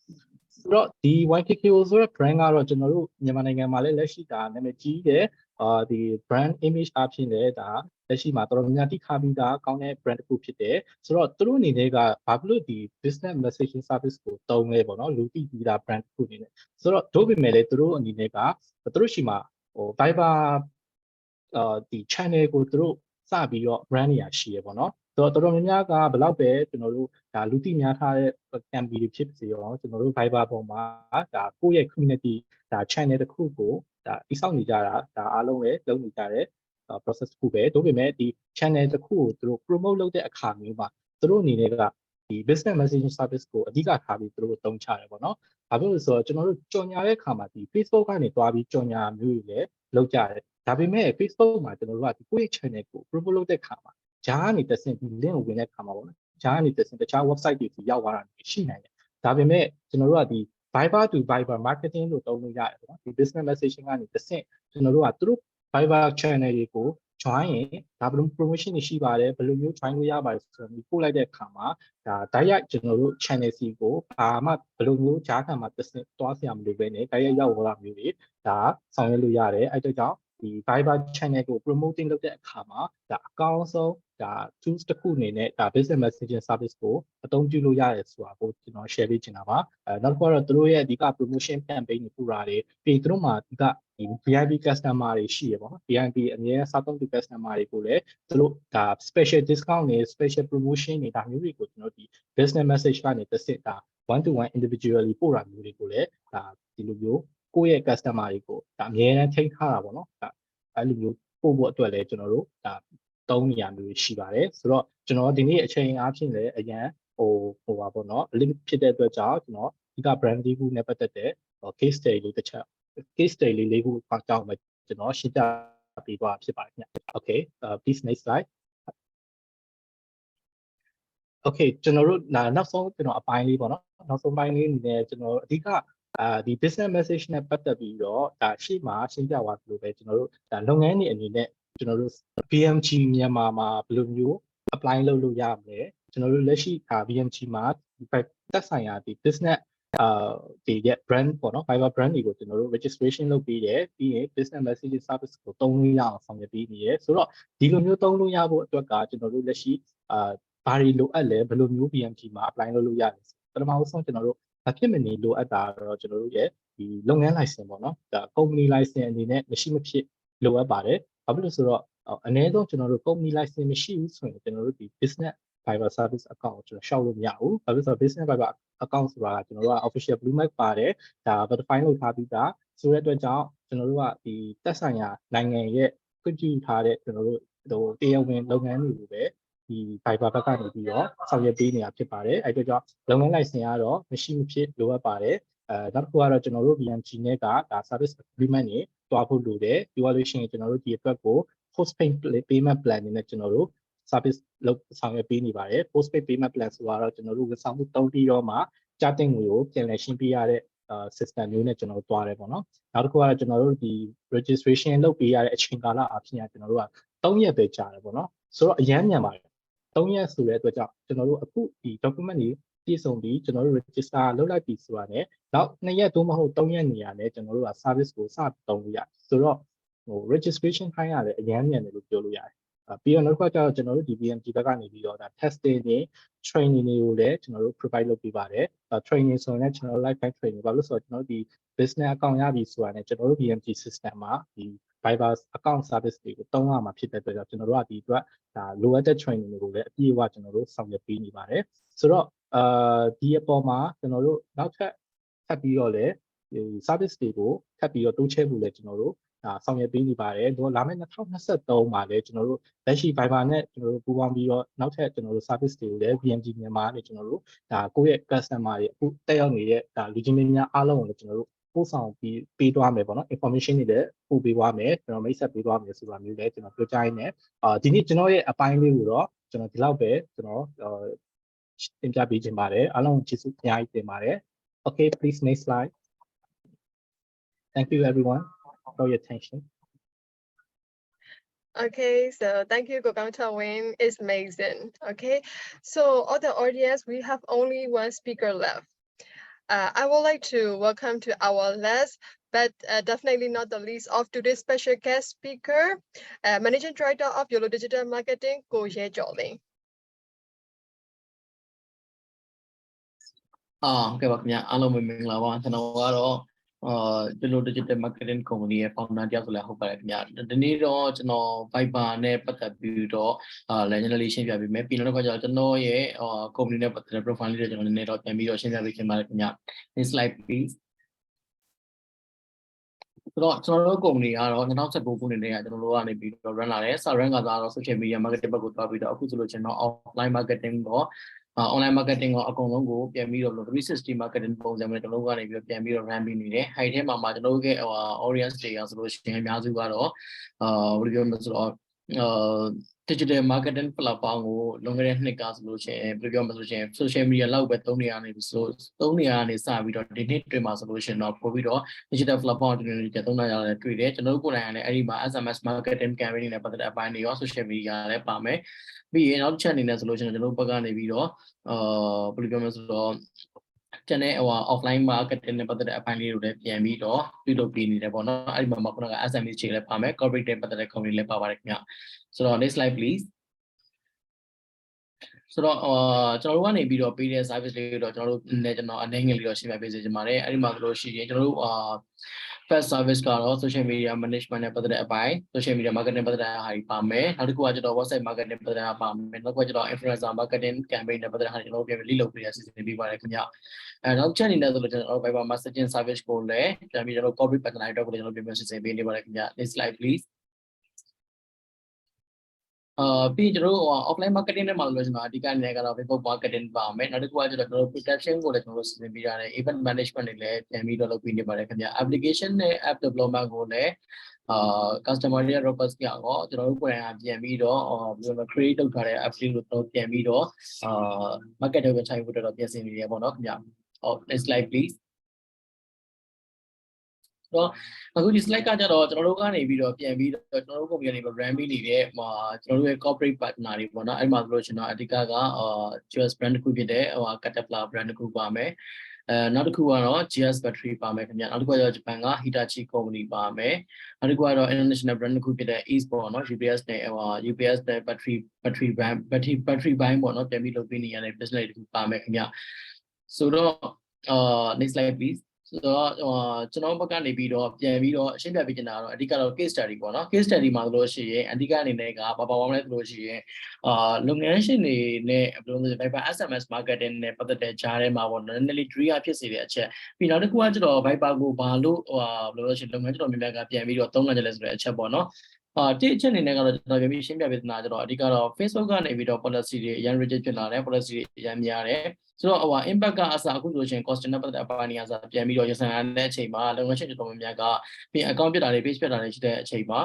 ဆိုတော့ဒီ YKK ဆိုတဲ့ brand ကတော့ကျွန်တော်တို့မြန်မာနိုင်ငံမှာလည်းလက်ရှိတာနာမည်ကြီးတယ် ဒီ brand image အဖြစ်နဲ့ဒါလက်ရှိမှာတော်တော်များများတိခါပြီးသားကောင်းတဲ့ brand တစ်ခုဖြစ်တယ်ဆိုတော့သူတို့အနေနဲ့ကဘာဖြစ်လို့ဒီ business messaging service ကိုတုံးလဲပေါ့နော်လူသိပြီးသား brand တစ်ခုအနေနဲ့ဆိုတော့တို့ပေမဲ့လည်းသူတို့အနေနဲ့ကသူတို့ရှိမှာViber ဒီ channel ကိုသူတို့စပြီးတော့ brand နေရာရှိရပေါ့နော်ဆိုတော့တော်တော်များများကဘယ်လောက်ပဲကျွန်တော်တို့ဒါလူသိများထားတဲ့ campaign တွေဖြစ်စေရောကျွန်တော်တို့ Viber ပေါ်မှာဒါကိုယ့်ရဲ့ community ဒါ channel တစ်ခုကိုဒါတိစောက်နေကြတာဒါအားလုံးလည်းလုပ်နေကြတဲ့ process တစ်ခုပဲဒါပေမဲ့ဒီ channel တစ်ခုကိုသူတို့ promote လုပ်တဲ့အခါမျိုးမှာသူတို့အနေနဲ့ကဒီ business messaging service ကိုအဓိကထားပြီးသူတို့သုံးချတယ်ပေါ့နော်။ဘာဖြစ်လို့လဲဆိုတော့ကျွန်တော်တို့ကြော်ညာတဲ့အခါမှာဒီ Facebook ကနေတွားပြီးကြော်ညာမျိုးတွေလည်းလုပ်ကြတယ်။ဒါပေမဲ့ Facebook မှာကျွန်တော်တို့ကဒီကိုယ့်ရဲ့ channel ကို promote လုပ်တဲ့အခါမှာဂျားကနေတက်ဆင့်ဒီ link ကိုဝင်တဲ့အခါမှာပေါ့နော်။ဂျားကနေတက်ဆင့်တခြား website တွေရောက်သွားတာရှိနိုင်တယ်။ဒါပေမဲ့ကျွန်တော်တို့ကဒီ Viber to Viber marketing လို့သုံးလို့ရတယ်ပေါ့နော်။ဒီ business messaging ကနေတက်ဆင့်ကျွန်တော်တို့ကသူတို့ Viber channel တွေကို join ရင်ဒါဘယ်လို promotion တွေရှိပါတယ်ဘယ်လိုမျိုး join လို့ရပါတယ်ဆိုတော့ဒီပို့လိုက်တဲ့အခါမှာဒါတိုက်ရိုက်ကျွန်တော်တို့ channel စီကိုဘာမှဘယ်လိုမျိုးဂျားခံမှာတက်ဆင့်တွားစရာမလိုပဲねတိုက်ရိုက်ရောက်လာမျိုးတွေဒါဆောင်ရွက်လို့ရတယ်အဲ့တော့ကြောင့်ဒီ Viber channel ကို promoting လုပ်တဲ့အခါမှာဒါအကောင်းဆုံးဒါ tools တစ်ခုအနေနဲ့ဒါ business messaging service ကိုအသုံးပြုလို့ရတယ်ဆိုတာကိုကျွန်တော် share ပေးချင်တာပါနောက်တစ်ခုကတော့သူတို့ရဲ့အဓိက promotion campaign တွေပူတာတွေပြီးသူတို့မှာအဓိကဒီ VIP customer တွေရှိရပေါ့နော် VIP အမြဲစားသုံးသူ customer တွေကိုလည်းသူတို့ဒါ special discount တွေ special promotion တွေဒါမျိုးတွေကိုကျွန်တော်ဒီ business message ကနေတစ်စစ်ဒါ one to one individually ပို့တာမျိုးတွေကိုလည်းဒါဒီလိုမျိုးကိုယ့်ရဲ့ customer တွေကိုဒါအမြဲတမ်းထိန်းထားတာပေါ့နော်ဒါအဲ့လိုမျိုးပို့ဖို့အတွက်လည်းကျွန်တော်တို့ဒါသုံးနေရမျိုးရှိပါတယ်ဆိုတော့ကျွန်တော်ဒီနေ့အချိန်အားဖြင့်လည်းအရန်ဟိုပါပေါ့နော် link ဖြစ်တဲ့အတွက်ကြောင့်ကျွန်တော်ဒီက brand လေးခုနဲ့ပတ်သက်တဲ့ case study လေးတစ်ချက် case study လေးခုအကြောင်းပဲကျွန်တော်ရှင်းပြပေးသွားဖြစ်ပါတယ်ခင်ဗျ Okay please next slide Okay ကျွန်တော်တို့နောက်ဆုံးကျွန်တော်အပိုင်းလေးပေါ့နော်နောက်ဆုံးပိုင်းလေးအနေနဲ့ကျွန်တော်အဓိကဒီ business message နဲ့ပတ်သက်ပြီးတော့ဒါရှေ့မှာရှင်းပြသွားသလိုပဲကျွန်တော်တို့ဒါလုပ်ငန်းတွေအနေနဲ့ကျွန်တော်တို့ VMG မြန်မာမှာဘယ်လိုမျိုး apply လုပ်လို့ရမလဲကျွန်တော်တို့လက်ရှိVMG မှာသက်ဆိုင်ရာဒီ businessဒီရဲ့ brand ပေါ့နော် Viber brand တွေကိုကျွန်တော်တို့ registration လုပ်ပြီးတယ်ပြီးရင် business messaging service ကိုသုံးလို့ရအောင်ဆောင်ရွက်ပေးနေရဆိုတော့ဒီလိုမျိုးသုံးလို့ရဖို့အတွက်ကကျွန်တော်တို့လက်ရှိဘာတွေလိုအပ်လဲဘယ်လိုမျိုး VMG မှာ apply လုပ်လို့ရလဲပထမဆုံးကျွန်တော်တို့အဖြစ်မနေလိုအပ်တာတော့ကျွန်တော်တို့ရဲ့ဒီလုပ်ငန်း license ပေါ့နော်ဒါ company license အနေနဲ့မရှိမဖြစ်လိုအပ်ပါတယ်ဘာဖြစ်လို့ဆိုတော့အနည်းဆုံးကျွန်တော်တို့ company license မရှိဘူးဆိုရင်ကျွန်တော်တို့ဒီ business Viber service account ကိုကျွန်တော်ရှောက်လို့မရဘူးဘာဖြစ်လို့ဆိုတော့ business Viber account ဆိုတာကကျွန်တော်တို့က official blue mark ပါတယ်ဒါ verify လုပ်ထားပြီးသားဆိုတဲ့အတွက်ကြောင့်ကျွန်တော်တို့ကဒီသက်ဆိုင်ရာနိုင်ငံရဲ့ခွင့်ပြုထားတဲ့ကျွန်တော်တို့တရားဝင်လုပ်ငန်းတွေကိုပဲဒီ Viber ဘက်ကနေပြီးတော့ဆောင်ရွက်ပေးနေတာဖြစ်ပါတယ်အဲ့အတွက်ကြောင့်လုပ်ငန်း license ကတော့မရှိမဖြစ်လိုအပ်ပါတယ်နောက်တစ်ခုကတော့ကျွန်တော်တို့ VMG နဲ့ကဒါ service agreement တွေတွားဖို့လိုတယ်ပြောရလို့ရှိရင်ကျွန်တော်တို့ဒီအတွက်ကို postpaid payment plan တွေနဲ့ကျွန်တော်တို့ service လုပ်ဆောင်ရွက်ပေးနေပါတယ် postpaid payment plan ဆိုတာတော့ကျွန်တော်တို့ဝန်ဆောင်မှုတုံးပြီးတော့မှကြားတင်ငွေကိုပြန်လည်ရှင်းပေးရတဲ့system မျိုးနဲ့ကျွန်တော်တို့တွားတယ်ပေါ့နော်နောက်တစ်ခုကတော့ကျွန်တော်တို့ဒီ registration လုပ်ပေးရတဲ့အချိန်ကာလအပြင်ကျွန်တော်တို့က3ရက်ပဲကြာတယ်ပေါ့နော်ဆိုတော့အရန်မြန်ပါတယ်3ရက်ဆိုတဲ့အတွက်ကြောင့်ကျွန်တော်တို့အခုဒီ document တွေပြည့်စုံပြီးကျွန်တော်တို့ register လုပ်လိုက်ပြီဆိုတာနဲ့နောက်2ရက်သို့မဟုတ်3ရက်နေရာနဲ့ကျွန်တော်တို့က service ကိုစသုံးလို့ရတယ်ဆိုတော့registration ခိုင်းရတယ်အရန်မြန်တယ်လို့ပြောလို့ရတယ်ပြီးတော့နောက်တစ်ခါကျတော့ကျွန်တော်တို့ဒီ VMG ဘက်ကနေပြီးတော့ဒါ testing တွေ training တွေကိုလည်းကျွန်တော်တို့ provide လုပ်ပေးပါတယ် training ဆိုရင်ကျွန်တော်တို့ lifetime training ဘာလို့ဆိုတော့ကျွန်တော်တို့ဒီ business account ရပြီဆိုတာနဲ့ကျွန်တော်တို့ VMG system မှာဒီ Viber account service တွေကိုတုံးရမှာဖြစ်တဲ့အတွက်ကြောင့်ကျွန်တော်တို့ကဒီအတွက်ဒါလိုအပ်တဲ့ training တွေကိုလည်းအပြည့်အဝကျွန်တော်တို့ဆောင်ရွက်ပေးနေပါတယ်ဆိုတော့ဒီအပေါ်မှာကျွန်တော်တို့နောက်ထပ်ထပ်ပြီးတော့လည်းဒီ service တွေကိုထပ်ပြီးတော့တိုးချဲ့ဖို့လည်းကျွန်တော်တို့ဆောင်ရွက်ပေးနေပါတယ်တော့လာမယ့်2023မှာလည်းကျွန်တော်တို့လက်ရှိ Viber နဲ့ကျွန်တော်တို့ပူးပေါင်းပြီးတော့နောက်ထပ်ကျွန်တော်တို့ service တွေကိုလည်း VMG မြန်မာနဲ့ကျွန်တော်တို့ဒါကိုယ့်ရဲ့ customer တွေအခုတက်ရောက်နေတဲ့ဒါလူချင်းမင်းများအားလုံးကိုလည်းကျွန်တော်တို့ပို့ဆောင်ပြီးပေးသွားမယ်ပေါ့နော် information တွေလည်းပို့ပေးသွားမယ်ကျွန်တော်မိတ်ဆက်ပေးသွားမယ်ဆိုတာမျိုးလည်းကျွန်တော်ပြောကြားရင်းနဲ့ဒီနေ့ကျွန်တော်ရဲ့အပိုင်းလေးကိုတော့ကျွန်တော်ဒီလောက်ပဲကျွန်တော်တင်ပြပေးခြင်းပါတယ်အားလုံးကျေးဇူးအများကြီးတင်ပါတယ် Okay please next slide Thank you everyone for your attention Okay, so thank you, Gokang Win. It's amazing. Okay, so all the audience, we have only one speaker left. I would like to welcome to our last but definitely not the least of today's special guest speaker, Managing Director of YOLO Digital Marketing, Ko Ye Jolin. ကဲပါခင်ဗျအားလုံးပဲမင်္ဂလာပါကျွန်တော်ကတော့ဒီလို digital marketing company ရဲ့ founder တယောက်ဆိုလည်းဟုတ်ပါတယ်ခင်ဗျဒီနေ့တော့ကျွန်တော် Viber နဲ့ပတ်သက်ပြီးတော့လည်းနည်းနည်းလေးရှင်းပြပေးမယ်ပြီးတော့ကျွန်တော်ရဲ့ company နဲ့ပတ်သက်တဲ့ profile လေးတွေကျွန်တော်နည်းနည်းတော့ပြန်ပြီးတော့ရှင်းပြပေးခင်ပါတယ်ခင်ဗျ next slide please ဆိုတော့ကျွန်တော်တို့ company ကတော့2019ခုနှစ်တည်းကကျွန်တော်တို့ကနေပြီးတော့ run လာတယ်စ run ကစားတော့ social media marketing ဘက်ကိုသွားပြီးတော့အခုဆိုလို့ကျွန်တော် offline marketing တော့ online marketing ကိုအကုန်လုံးကိုပြန်ပြီးတော့360 marketing ပုံစံမျိုးကျွန်တော်တို့ကနေပြီးတော့ပြန်ပြီးတော့ run ပြီးနေတယ်။ အဲ့ဒီထဲမှာကျွန်တော်တို့ရဲ့ audience တွေဆိုလို့ရှိရင်အများစုကတော့ဘယ်လိုပြောမလဲဆိုတော့digital marketing platform ကိုလွန်ခဲ့တဲ့နှစ်ကဆိုလို့ရှိရင်ဘယ်လိုပြောမလဲဆိုရင် social media လောက်ပဲ3နေရာနေပြီဆို3နေရာနေစပြီးတော့ဒီနှစ်တွင်မှာဆိုလို့ရှိရင်တော့ပို့ပြီးတော့ digital platform တွေ3နေရာလည်းတွေ့တယ်ကျွန်တော်တို့ကိုယ်တိုင်ကလည်းအဲ့ဒီမှာ SMS marketing campaign နဲ့ပတ်သက်တဲ့အပိုင်းတွေရော social media လည်းပါမယ်ပြီးရင်နောက်တစ်ချက်အနေနဲ့ဆိုလို့ရှိရင်ကျွန်တော်တို့ဘက်ကနေပြီးတော့ဘယ်လိုပြောမလဲဆိုတော့ကျန်တဲ့offline marketing နဲ့ပတ်သက်တဲ့အပိုင်းလေးတွေလည်းပြန်ပြီးတော့ပြုလုပ်ပေးနေတယ်ပေါ့နော်အဲ့ဒီမှာခုနက SMS တွေလည်းပါမယ် corporate နဲ့ပတ်သက်တဲ့ company လည်းပါပါတယ်ခင်ဗျဆိုတော့ next slide please ဆိုတော့ကျွန်တော်တို့ကနေပြီးတော့ပေးတဲ့ service လေးတော့ကျွန်တော်တို့အနေငယ်လေးတော့ရှင်းပြပေးစေချင်ပါတယ်အဲ့ဒီမှာဆိုလို့ရှိရင်ကျွန်တော်တို့first service ကတော့ social media management နဲ့ပတ်သက်တဲ့အပိုင်း social media marketing နဲ့ပတ်သက်တဲ့ဟာတွေပါမယ်နောက်တစ်ခုကကျွန်တော် website marketing နဲ့ပတ်သက်တဲ့ဟာပါမယ်နောက်တစ်ခုကကျွန်တော် influencer marketing campaign နဲ့ပတ်သက်တဲ့ဟာတွေကျွန်တော်တို့ပြန်ပြီး lead လုပ်ပေးရစီစဉ်ပေးပါတယ်ခင်ဗျနောက်ချက်အနေနဲ့ဆိုလို့ကျွန်တော် Viber messaging service ကိုလည်းပြန်ပြီးကျွန်တော် corporate partner တွေအတွက်ကိုလည်းကျွန်တော်ပြန်ပြီးစီစဉ်ပေးနေပါတယ်ခင်ဗျ next slide please ပြီးကျွန်တော်တို့ offline marketing နဲ့မှာလို့ကျွန်တော်အဓိကအနေနဲ့ကတော့ Facebook marketing ပါမယ်နောက်တစ်ခုကကျွန်တော်တို့ protection ကိုလည်းကျွန်တော်တို့စီစဉ်ပေးရတယ် event management တွေလည်းပြန်ပြီးတော့လုပ်ပေးနေပါတယ်ခင်ဗျ application နဲ့ app development ကိုလည်းcustomer တွေ request ကရောကျွန်တော်တို့ကိုယ်တိုင်ပြန်ပြီးတော့create လုပ်ထားတဲ့ app လေးကိုတော့ပြန်ပြီးတော့market တွေ website ကိုတော့ပြင်ဆင်နေရပေါ့နော်ခင်ဗျ next slide please တော့အခုဒီ slide ကကြတော့ကျွန်တော်တို့ကနေပြီးတော့ပြန်ပြီးတော့ကျွန်တော်တို့ company ကနေ run ပြီးနေတဲ့ကျွန်တော်တို့ရဲ့ corporate partner တွေပေါ့နော်အဲ့မှာဆိုလို့ကျွန်တော်အဓိကကUS brand တစ်ခုဖြစ်တဲ့Caterpillar brand တစ်ခုပါမယ်နောက်တစ်ခုကတော့ GS battery ပါမယ်ခင်ဗျနောက်တစ်ခုကတော့ဂျပန်က Hitachi company ပါမယ်နောက်တစ်ခုကတော့ international brand တစ်ခုဖြစ်တဲ့ East ပေါ့နော် UPS နဲ့ UPS နဲ့ battery bank ပေါ့နော်ပြန်ပြီးလုပ်ပေးနေရတဲ့ business တစ်ခုပါမယ်ခင်ဗျဆိုတော့next slide please ဆိုတော့ကျွန်တော်ဘက်ကနေပြီးတော့ပြန်ပြီးတော့ရှင်းပြပေးချင်တာကတော့အဓိကတော့ case study ပေါ့နော် case study မှာဆိုလို့ရှိရင်အဓိကအနေနဲ့ကဘာပါမလဲဆိုလို့ရှိရင်လုပ်ငန်းရှင်တွေနဲ့ဘယ်လိုလဲ Viber SMS marketing နဲ့ပတ်သက်တဲ့ကြားထဲမှာပေါ့နော်နည်းနည်းလေး trigger ဖြစ်စေတဲ့အချက်ပြီးနောက်တစ်ခုကကျတော့ Viber ကိုဘာလို့ဘယ်လိုလဲဆိုရင်လုပ်ငန်းတော်များများကပြန်ပြီးတော့သုံးလာကြလဲဆိုတဲ့အချက်ပေါ့နော်ဒီအချက်အနေနဲ့ကတော့ကျွန်တော်ပြန်ပြီးရှင်းပြပေးနေတာကျတော့အဓိကတော့ Facebook ကနေပြီးတော့ policy တွေအရင် rigid ဖြစ်လာတယ် policy တွေအရင်များတယ်ဆိုတော့impact ကအစအခုဆိုလို့ရှိရင် cost နဲ့ပတ်သက်တဲ့အပိုင်းတွေအစပြန်ပြီးတော့ရဆိုင်ရတဲ့အချိန်မှာလုပ်ငန်းရှင်တွေတော်များများကပြီး account ပြတာတွေ page ပြတာတွေရှိတဲ့အချိန်မှာ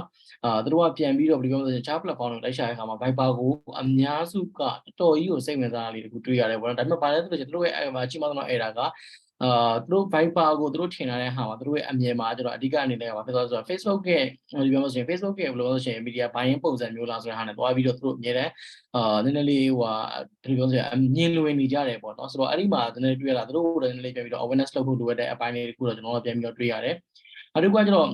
သူတို့ကပြန်ပြီးတော့ဘယ်လိုပြောမလဲဆိုရင် chat platform တွေလိုက်ရှာတဲ့အခါမှာ Viber ကိုအများစုကတော်တော်ကြီးကိုစိတ်ဝင်စားတာလေးတခုတွေ့ရတယ်ပေါ့နော်ဒါပေမဲ့ဘာလဲဆိုလို့ရှိရင်သူတို့ရဲ့ကြီးမားသော error ကသူတို့ Viber ကိုသူတို့ထင်ထားတဲ့ဟာမှာသူတို့ရဲ့အမြင်မှာကျတော့အဓိကအနေနဲ့ပါဖြစ်သွားဆိုတော့ Facebook ရဲ့ဒီပြောလို့ရှိရင် Facebook ရဲ့ဘယ်လိုလဲဆိုရင် media buying ပုံစံမျိုးလားဆိုတဲ့ဟာနဲ့တွားပြီးတော့သူတို့အမြဲတမ်းနည်းနည်းလေးဒီပြောလို့ရှိရင်အမြင်လွယ်နေကြတယ်ပေါ့နော်ဆိုတော့အဲ့ဒီမှာနည်းနည်းတွေ့ရတာသူတို့နည်းနည်းလေးပြန်ပြီးတော့ awareness လုပ်ဖို့လိုတဲ့အပိုင်းလေးတခုတော့ကျွန်တော်တို့ပြန်ပြီးတော့တွေ့ရတယ်နောက်တစ်ခုကကျတော့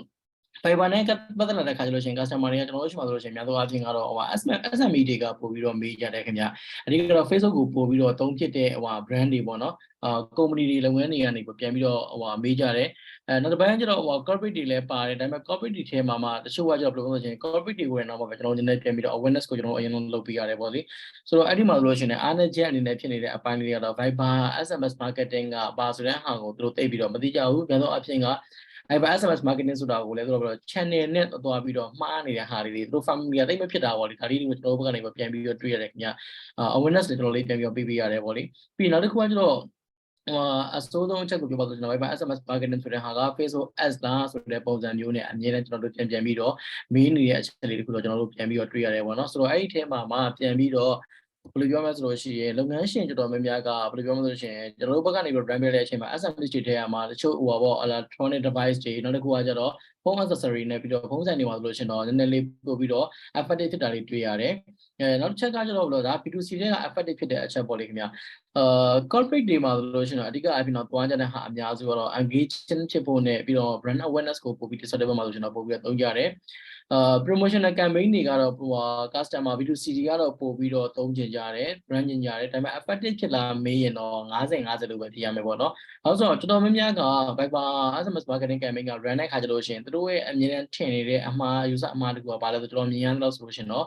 Viber နဲ့ပတ်သက်လာတဲ့ခါကျလို့ရှိရင် customer တွေကကျွန်တော်တို့ရှိမှဆိုလို့ရှိရင်များသောအားဖြင့်ကတော့SME တွေကပို့ပြီးတော့မေးကြတယ်ခင်ဗျအဓိကတော့ Facebook ကိုပို့ပြီးတော့သုံးဖြစ်တဲ့ brand တွေပေါ့နော်company တွေလုပ်ငန်းတွေကနေပြန်ပြီးတော့မေးကြတယ်နောက်တစ်ပိုင်းကျတော့corporate တွေလည်းပါတယ်ဒါပေမဲ့ corporate တွေထဲမှာတချို့ကကျတော့ဘယ်လိုလဲဆိုရင် corporate တွေဝင်တော့မှာပဲကျွန်တော်နည်းနည်းပြန်ပြီးတော့ awareness ကိုကျွန်တော်အရင်ဆုံးလုပ်ပေးရတယ်ပေါ့လေဆိုတော့အဲ့ဒီမှာဆိုလို့ရှိရင်အားနည်းချက်အနေနဲ့ဖြစ်နေတဲ့အပိုင်းလေးကတော့ Viber SMS marketing ကပါဆိုတဲ့ဟာကိုသူတို့သိပြီးတော့မသိကြဘူးပြန်တော့အဖြစ်ကViber SMS marketing ဆိုတာကိုလည်းသူတို့ channel နဲ့သွားပြီးတော့မှားနေတဲ့ဟာတွေသူတို့ family သိမဖြစ်တာပေါ့လေဒါလေးတွေကိုကျွန်တော်တို့ဘက်ကနေပြန်ပြီးတော့တွေ့ရတယ်ခင်ဗျawareness တွေကျွန်တော်လေးပြန်ပြီးတော့ပေးရတယ်ပေါ့လေပြီးနောက်တစ်ခုကကျတော့အစိုးဆုံးအချက်ကိုပြောပါဆိုကျွန်တော် Viber SMS marketing ဆိုတဲ့ဟာက Facebook ads လားဆိုတဲ့ပုံစံမျိုးနဲ့အမြဲတမ်းကျွန်တော်တို့ပြန်ပြီးတော့မေးနေတဲ့အချက်လေးတခုတော့ကျွန်တော်တို့ပြန်ပြီးတော့တွေ့ရတယ်ပေါ့နော်ဆိုတော့အဲ့ဒီထဲမှာပြန်ပြီးတော့ ဘယ်လိုပြောမလဲဆိုလို့ရှိရင်လုပ်ငန်းရှင်တော်တော်များများကဘယ်လိုပြောမလဲဆိုရင်ကျွန်တော်တို့ဘက်ကနေပြီး brand ပေးတဲ့အချိန်မှာ SMS တွေထဲမှာတချို့ဟိုပါပေါ့ electronic device တွေနောက်တစ်ခုကကျတော့ phone accessory နဲ့ပြီးတော့ဖုန်းဆိုင်တွေမှာဆိုလို့ရှိရင်တော့နည်းနည်းလေးပို့ပြီးတော့ effective ဖြစ်တာလေးတွေ့ရတယ်နောက်တစ်ချက်ကကျတော့ဘယ်လိုဒါ B2C တွေက effective ဖြစ်တဲ့အချက်ပေါ့လေခင်ဗျာcorporate တွေမှာဆိုလို့ရှိရင်တော့အဓိကအဖြစ်တော့တွန်းကြတဲ့ဟာအများစုကတော့ engagement ဖြစ်ဖို့နဲ့ပြီးတော့ brand awareness ကိုပို့ပြီး display မှာဆိုရှင်တော့ပို့ပြီးတော့သုံးကြရတယ်promotional campaign တွေကတော့ဟို customer B2C တွေကတော့ပို့ပြီးတော့သုံးကျင်ကြတယ် brand ကျင်ကြတယ်ဒါပေမဲ့ effective ဖြစ်လာမေးရင်တော့50-50လို့ပဲဖြစ်ရမယ်ပေါ့နော်နောက်ဆိုတော့တော်တော်များများက Viber SMS marketing campaign က run တဲ့ခါကျလို့ရှိရင်သူတို့ရဲ့အမြင်နဲ့ထင်နေတဲ့အမှား user အမှားတကူကဘာလဲဆိုတော့မြင်ရတော့ဆိုလို့ရှိရင်တော့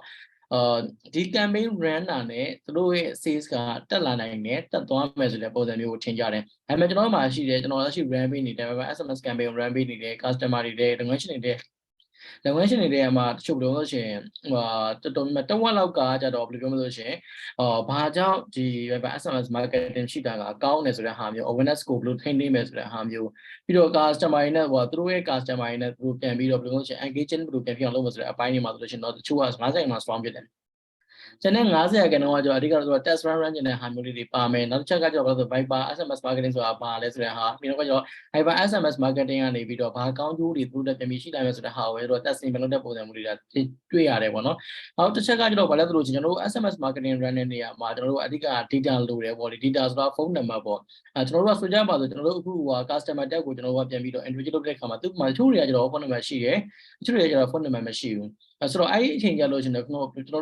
ဒီ campaign run တာနဲ့သူတို့ရဲ့ sales ကတက်လာနိုင်တယ်တက်သွားမယ်ဆိုတဲ့ပုံစံမျိုးကိုထင်ကြတယ်ဒါပေမဲ့ကျွန်တော်မှရှိတယ်ကျွန်တော်လက်ရှိ run ပေးနေတယ် SMS campaign run ပေးနေတယ် customer တွေတဲ့လုပ်ငန်းရှင်တွေတဲ့လုပ်ငန်းရှင်တွေမှာတချို့ဘယ်လိုလို့ရှိရင်တော်တော်များတဝက်လောက်ကကြတော့ဘယ်လိုပြောမလို့ရှိရင်ဘာကြောင့်ဒီ SMS marketing ရှိတာကကောင်းတယ်ဆိုတဲ့ဟာမျိုး awareness ကိုဘယ်လိုထိန်းသိမ်းမယ်ဆိုတဲ့ဟာမျိုးပြီးတော့ customer တွေနဲ့ဟိုသူတို့ရဲ့ customer တွေနဲ့သူတို့ပြန်ပြီးတော့ဘယ်လိုလို့ရှိရင် engagement ဘယ်လိုပြန်ဖြစ်အောင်လုပ်မယ်ဆိုတဲ့အပိုင်းတွေမှာဆိုလို့ရှိရင်တော့တချို့က50မှာ strong ဖြစ်တယ်ကျန်တဲ့50ကတော့အဓိကတော့ test run ကျင်တဲ့ဟာမျိုးလေးတွေပါမယ်နောက်တစ်ချက်ကကျတော့ Viber SMS marketing ဆိုတာဘာလဲဆိုတဲ့ဟာပြီးတော့ကျတော့ Viber SMS marketing ကနေပြီးတော့ဘာကောင်းကျိုးတွေသူတို့တက်ပြန်ပြီးရှိနိုင်မယ်ဆိုတဲ့ဟာကိုတော့ testing လုပ်တဲ့ပုံစံမျိုးတွေတွေ့ရတယ်ပေါ့နော်နောက်တစ်ချက်ကကျတော့ဘာလဲဆိုလို့ကျွန်တော်တို့ SMS marketing run တဲ့နေရာမှာကျွန်တော်တို့အဓိက data လိုတယ်ပေါ့လေ data ဆိုတာဖုန်းနံပါတ်ပေါ့ကျွန်တော်တို့ကဆိုကြပါဆိုကျွန်တော်တို့အခုcustomer tab ကိုကျွန်တော်တို့ကပြန်ပြီးတော့ individual လုပ်တဲ့အခါမှာသူ့မှာတချို့တွေကကျတော့ဖုန်းနံပါတ်ရှိတယ်တချို့တွေကကျတော့ဖုန်းနံပါတ်မရှိဘူးဆိုတော့အဲ့ဒီအချိန်ကြလို့ကျွန်တော်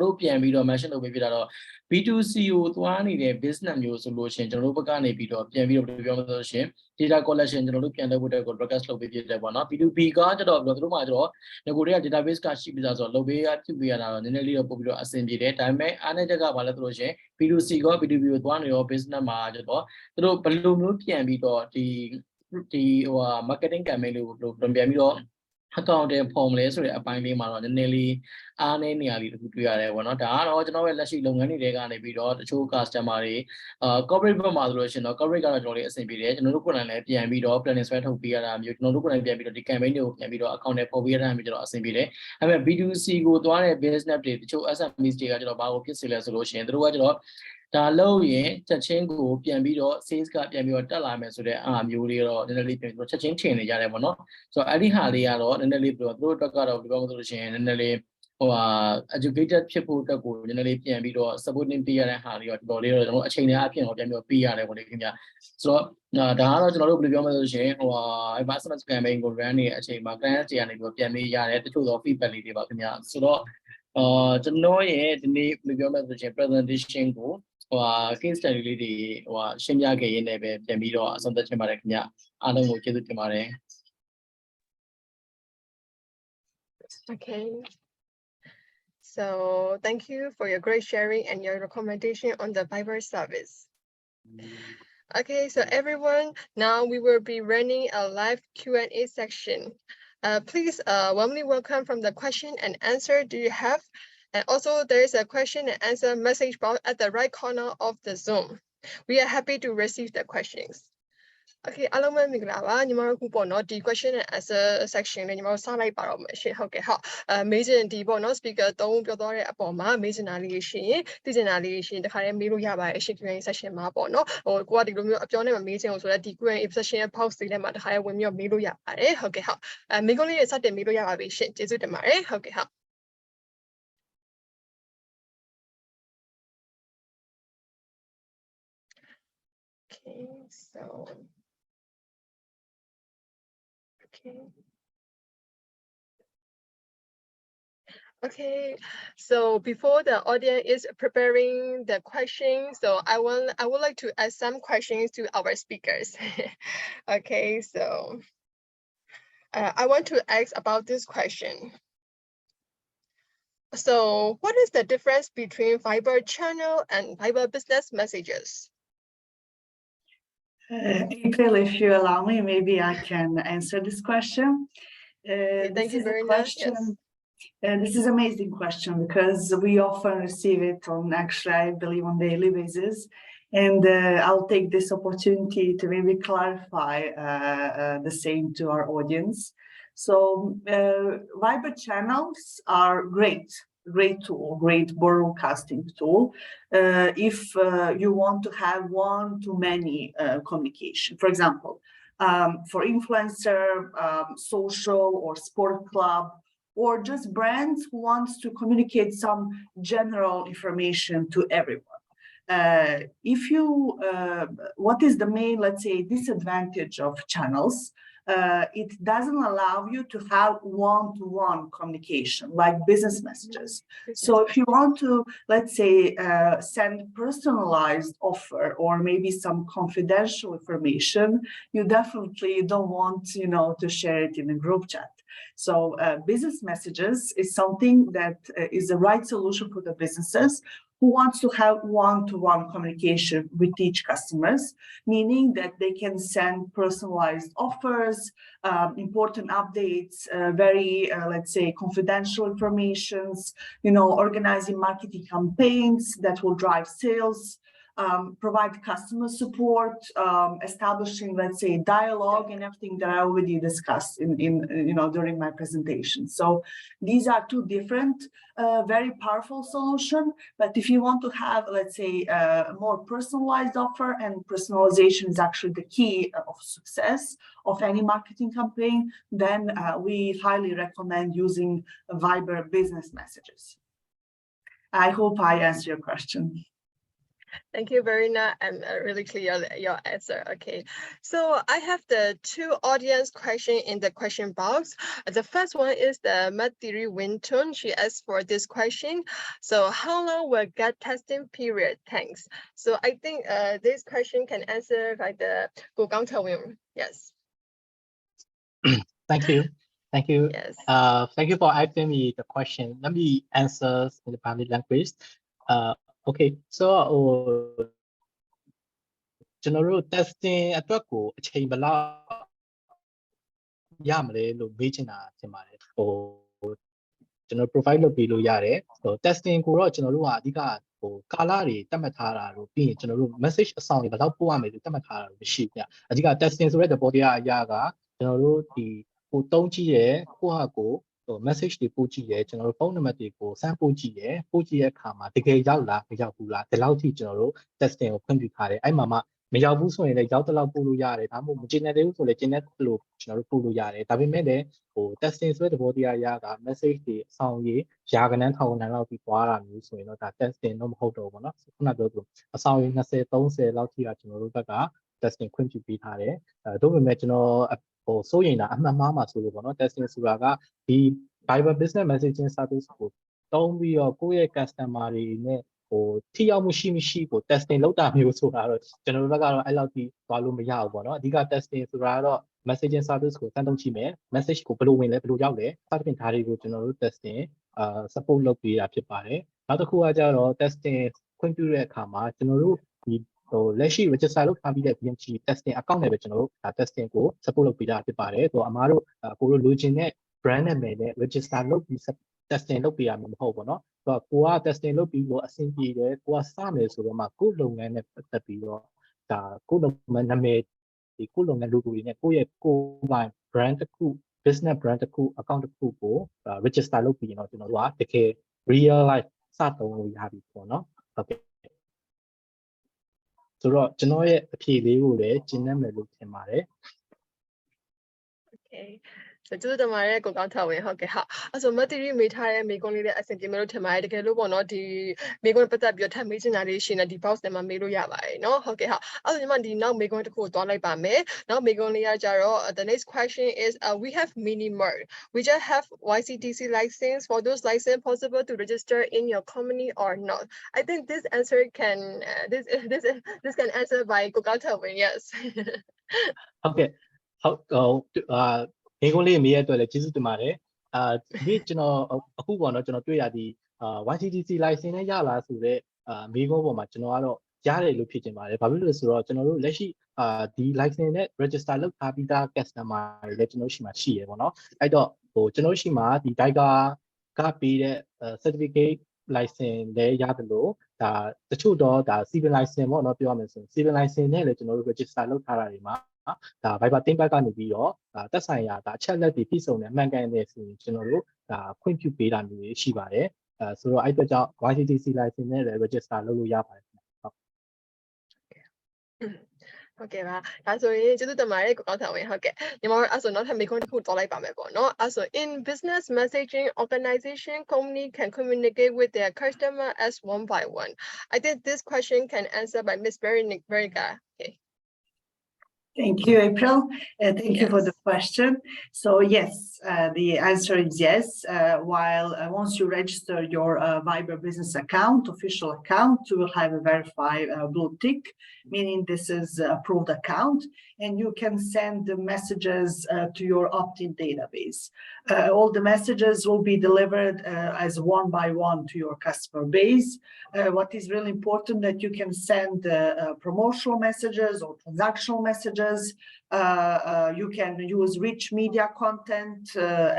တို့ပြန်ပြီးတော့ mention လုပ်ပေးပြတာတော့ B2C ကိုသွားနေတဲ့ business မျိုးဆိုလို့ရှိရင်ကျွန်တော်တို့ဘက်ကနေပြီးတော့ပြန်ပြီးတော့ပြောမှဆိုရှင် data collection ကျွန်တော်တို့ပြန်လုပ်ဖို့အတွက်ကို request လုပ်ပေးပြတယ်ပေါ့နော် B2B ကကျတော့သူတို့မှာကျတော့ငကိုတွေက database ကရှိပြီးသားဆိုတော့လုပ်ပေးရပြုပေးရတာတော့နည်းနည်းလေးတော့ပို့ပြီးတော့အဆင်ပြေတယ်ဒါပေမဲ့အားနည်းချက်ကဘာလဲဆိုလို့ရှိရင် B2C က B2B ကိုသွားနေရော business မှာကျတော့သူတို့ဘယ်လိုမျိုးပြန်ပြီးတော့ဒီဟို marketing campaign လေးကိုပြန်ပြီးတော့account တွေဖော်မလဲဆိုတဲ့အပိုင်းလေးမှာတော့နည်းနည်းလေးအားနည်းနေရလေးတခုတွေ့ရတယ်ပေါ့နော်ဒါကတော့ကျွန်တော်ရဲ့လက်ရှိလုပ်ငန်းတွေကနေပြီးတော့တချို့ customer တွေcorporate ဘက်မှာဆိုလို့ရှိရင်တော့ corporate ကတော့ကျွန်တော်လေးအဆင်ပြေတယ်ကျွန်တော်တို့ကိုယ်တိုင်လည်းပြန်ပြီးတော့ planning ဆွဲထုတ်ပေးရတာမျိုးကျွန်တော်တို့ကိုယ်တိုင်ပြန်ပြီးတော့ဒီ campaign တွေကိုပြန်ပြီးတော့ account တွေဖော်ပေးရတာမျိုးကျွန်တော်အဆင်ပြေတယ်ဒါပေမဲ့ B2C ကိုသွားတဲ့ business တွေတချို့ SMEs တွေကကျွန်တော်ဘာကိုဖြစ်စေလဲဆိုလို့ရှိရင်တို့ကကျွန်တော်ဒါလို့ရင်ချက်ချင်းကိုပြန်ပြီးတော့ sales ကပြန်ပြီးတော့တက်လာမယ်ဆိုတဲ့အားမျိုးလေးတော့နည်းနည်းလေးပြန်ပြီးတော့ချက်ချင်းထင်နေကြတယ်ပေါ့နော်ဆိုတော့အဲ့ဒီဟာလေးကတော့နည်းနည်းလေးပြောသူတို့အတွက်ကတော့ပြောမှဆိုလို့ရှိရင်နည်းနည်းလေးဟိုeducated ဖြစ်ဖို့အတွက်ကိုနည်းနည်းလေးပြန်ပြီးတော့ supporting ပေးရတဲ့ဟာလေးတော့တော်တော်လေးတော့ကျွန်တော်အချိန်နဲ့အပြင်တော့ပြန်ပြီးတော့ပေးရတယ်ပေါ့လေခင်ဗျဆိုတော့ဒါကတော့ကျွန်တော်တို့ဘယ်လိုပြောမလဲဆိုရှင်ဟိုSMS campaign ကို run နေတဲ့အချိန်မှာ client တွေကနေပြီးတော့ပြန်ပေးရတယ်တချို့တော့ feedback လေးတွေပါခင်ဗျဆိုတော့ကျွန်တော်ရဲ့ဒီနေ့ဘယ်လိုပြောမလဲဆိုရှင် presentation ကိုcase study လေးတွေရှင်းပြခဲ့ရင်းနဲ့ပဲပြန်ပြီးတော့အဆုံးသတ်ချင်ပါတယ်ခင်ဗျအားလုံးကိုကျေးဇူးတင်ပါတယ် Okay. So thank you for your great sharing and your recommendation on the Viber service. Okay, so everyone, now we will be running a live Q&A section. Please warmly welcome from the question and answer do you have? And also there is a question and answer message box at the right corner of the Zoom. We are happy to receive the questions. Okay, အားလုံးပဲမင်္ဂလာပါညီမတို့ခုပေါ့နော်ဒီ question and answer section လေးညီမတို့စလိုက်ပါတော့မယ်ရှင်ဟုတ်ကဲ့ဟုတ်မေးချင်ဒီပေါ့နော် speaker 3ဦးပြောသွားတဲ့အပေါ်မှာမေးချင်တာလေးရှိရင်သိချင်တာလေးရှိရင်တခါတည်းမေးလို့ရပါတယ်ရှင် Q&A section မှာပေါ့နော်ဟိုကိုကဒီလိုမျိုးအပြောနဲ့မမေးချင်ဘူးဆိုတော့ဒီ Q&A section ရဲ့ box လေးထဲမှာတခါတည်းဝင်ပြီးတော့မေးလို့ရပါတယ်ဟုတ်ကဲ့ဟုတ်မေးခွန်းလေးတွေစတင်မေးလို့ရပါပြီရှင်ကျေးဇူးတင်ပါတယ်ဟုတ်ကဲ့ဟုတ် Okay, so Okay, so before the audience is preparing the questions, so I would like to ask some questions to our speakers. Okay, so I want to ask about this question. So what is the difference between Viber channel and Viber business messages? April, if you allow me, maybe I can answer this question. Thank you very much. Yes. This is an amazing question because we often receive it on actually, I believe, on daily basis. And I'll take this opportunity to maybe clarify the same to our audience. So Viber channels are great. great tool, great broadcasting tool. If you want to have one-to-many communication, for example, for influencer, social or sport club, or just brands who wants to communicate some general information to everyone. What is the main, let's say, disadvantage of channels? It doesn't allow you to have one-to-one communication like business messages. So if you want to, let's say, send personalized offer or maybe some confidential information, you definitely don't want, to share it in a group chat. So business messages is something that is the right solution for the businesses who wants to have one-to-one communication with each customers, meaning that they can send personalized offers, important updates, very, let's say, confidential informations, organizing marketing campaigns that will drive sales, provide customer support, establishing, let's say, dialogue and everything that I already discussed in during my presentation. So these are two different, very powerful solutions. But if you want to have, let's say, a more personalized offer, and personalization is actually the key of success of any marketing campaign, then we highly recommend using Viber business messages. I hope I answered your question. Thank you, Verena, and really clear your answer. Okay, so I have the two audience questions in the question box. The first one is the Matiri Wintun. She asked for this question. So how long will get testing period? Thanks. So I think this question can answer by the Gokang Tawim. Yes. Thank you. Thank you. Yes. Thank you for asking me the question. Let me answer in the Bali language. Okay, so ကျွန်တော်တို့ testing အတွက်ကိုအချိန်ဘယ်လောက်ရမလဲလို့မေးချင်တာထင်ပါတယ်ကျွန်တော် provide လုပ်ပေးလို့ရတယ်testing ကိုတော့ကျွန်တော်တို့ကအဓိကကာလတွေတတ်မှတ်ထားတာလို့ပြီးရင်ကျွန်တော်တို့ message အဆောင်တွေဘယ်လောက်ပို့ရမယ်လို့တတ်မှတ်ထားတာလို့မရှိဘူးဗျအဓိက testing ဆိုတဲ့သဘောတရားအရာကကျွန်တော်တို့ဒီကိုတုံးကြည့်ရကိုဟာကိုmessage တွေပို့ကြည့်ရဲကျွန်တော်တို့ဖုန်းနံပါတ်တွေကိုစမ်းပို့ကြည့်ရဲပို့ကြည့်တဲ့အခါမှာတကယ်ရောက်လားမရောက်ဘူးလားဒီလောက်ထိကျွန်တော်တို့ testing ကိုဖွင့်ပြထားတယ်အဲ့မှာမှမရောက်ဘူးဆိုရင်လည်းရောက်တဲ့လောက်ပို့လို့ရတယ်ဒါမှမဟုတ်မကျင်းတဲ့ဘူးဆိုလည်းကျင်းတဲ့လို့ကျွန်တော်တို့ပို့လို့ရတယ်ဒါပေမဲ့လည်းtesting ဆိုတဲ့သဘောတရားအရက message တွေအဆောင်ရေးရာကနန်းထောင်ကနန်းလောက်ပြီးသွားတာမျိုးဆိုရင်တော့ဒါ testing တော့မဟုတ်တော့ဘူးเนาะခုနပြောသလိုအဆောင်ရေး20 30လောက်ထိကကျွန်တော်တို့ဘက်က testing ခွင့်ပြုပေးထားတယ်ဒါပေမဲ့ကျွန်တော်စိုးရိမ်တာအမှန်မှားမှာဆိုလို့ပေါ့နော် testing ဆိုတာကဒီ Viber Business Messaging Service ကိုတုံးပြီးတော့ကိုယ့်ရဲ့ customer တွေနဲ့ထိရောက်မှုရှိမရှိကို testing လုပ်တာမျိုးဆိုတာတော့ကျွန်တော်တို့ဘက်ကတော့အဲ့လောက်ထိသွားလို့မရဘူးပေါ့နော်အဓိက testing ဆိုတာကတော့ messaging service ကိုစမ်းသုံးကြည့်မယ် message ကိုဘယ်လိုဝင်လဲဘယ်လိုရောက်လဲစသဖြင့်ဒါတွေကိုကျွန်တော်တို့ testing support လုပ်ပေးတာဖြစ်ပါတယ်နောက်တစ်ခုကကြတော့ testing ခွင့်ပြုတဲ့အခါမှာကျွန်တော်တို့ဒီလက်ရှိ register လုပ်ထားပြီးတဲ့ VMG testing account နဲ့ပဲကျွန်တော်တို့ testing ကို support လုပ်ပေးတာဖြစ်ပါတယ်အမားတို့ကိုလိုချင်တဲ့ brand နာမည်နဲ့ register လုပ်ပြီး testing လုပ်ပေးရမှာမဟုတ်ဘူးเนาะကိုက testing လုပ်ပြီးတော့အဆင်ပြေတယ်ကိုကစမယ်ဆိုတော့မှကိုလုပ်ငန်းနဲ့ပတ်သက်ပြီးတော့ဒါကိုလုပ်ငန်းနာမည်ဒီကိုလုပ်ငန်း logo တွေနဲ့ကိုယ့်ရဲ့ကိုယ်ပိုင် brand တစ်ခု business brand တစ်ခု account တစ်ခုကို register လုပ်ပြီးရင်တော့ကျွန်တော်တို့ကတကယ် real life စသုံးလို့ရပြီပေါ့เนาะဟုတ်ကဲ့ဆိုတော့ကျွန်တော်ရဲ့အဖြေလေးကိုလည်းကျင်းနေမယ်လို့ထင်ပါတယ် Okay. ကျေးဇူးတင်ပါတယ်ကိုကောင်းထဝင်းဟုတ်ကဲ့ဟာအဲ့ဆိုမတ်တီရီမေးထားတဲ့မိကုန်းလေးလည်းအဆင်ပြေမယ်လို့ထင်ပါတယ်တကယ်လို့ပေါ့နော်ဒီမိကုန်းပတ်သက်ပြီးတော့ထပ်မေးချင်တာလေးရှိနေဒီ box ထဲမှာမေးလို့ရပါတယ်နော်ဟုတ်ကဲ့ဟာအဲ့ဆိုညီမဒီနောက်မိကုန်းတစ်ခုကိုသွားလိုက်ပါမယ်နောက်မိကုန်းလေးကကြတော့ the next question is we have mini merge we just have YCTC license for those license possible to register in your company or not I think this answer can this can answer by ကိုကောင်းထဝင်း yes ဟုတ်ကဲ့ဟုတ်မိကုန်းလေးမေးရတဲ့အတွက်လည်းကျေးဇူးတင်ပါတယ်ဒီကျွန်တော်အခုပေါ့နော်ကျွန်တော်တွေ့ရဒီYCTC license နဲ့ရလားဆိုတော့မိကုန်းပေါ်မှာကျွန်တော်ကတော့ရတယ်လို့ဖြစ်ချင်ပါတယ်ဘာဖြစ်လို့လဲဆိုတော့ကျွန်တော်တို့လက်ရှိဒီ license နဲ့ register လုပ်ထားပြီးသား customer တွေလည်းကျွန်တော်ရှိမှရှိရပေါ့နော်အဲ့တော့ကျွန်တော်ရှိမှဒီ Diger ကပေးတဲ့ certificate license လည်းရတယ်လို့ဒါတချို့တော့ဒါ civil license ပေါ့နော်ပြောရမယ်ဆိုရင် civil license နဲ့လည်းကျွန်တော်တို့ register လုပ်ထားတာတွေမှာဒါ Viber တင်ပတ်ကနေပြီးတော့တက်ဆိုင်ရာဒါအချက်လက်တွေပြည့်စုံတယ်မှန်ကန်တယ်ဆိုရင်ကျွန်တော်တို့ဒါခွင့်ပြုပေးတာမျိုးရှိပါတယ် ဆိုတော့အဲ့အတွက်ကြောင့် YCTC license နဲ့လည်း register လုပ်လို့ရပါတယ်ခင်ဗျဟုတ် ဟုတ်ကဲ့ပါဒါဆိုရင်ကျေးဇူးတင်ပါတယ်ကိုကောင်းဆောင်ဝင်ဟုတ်ကဲ့ညီမတို့အဲ့ဆိုနောက်ထပ်မိခွန်းတစ်ခုတောင်းလိုက်ပါမယ်ပေါ့နော်အဲ့ဆို in business messaging organization company can communicate with their customer as one by one. I think this question can answer by Miss Veriga. Okay. Thank you, April. Thank you for the question. So yes, the answer is yes. While once you register your Viber business account, official account, you will have a verified blue tick, meaning this is approved account, and you can send the messages to your opt-in database. All the messages will be delivered as one by one to your customer base. What is really important that you can send promotional messages or transactional messages. You can use rich media content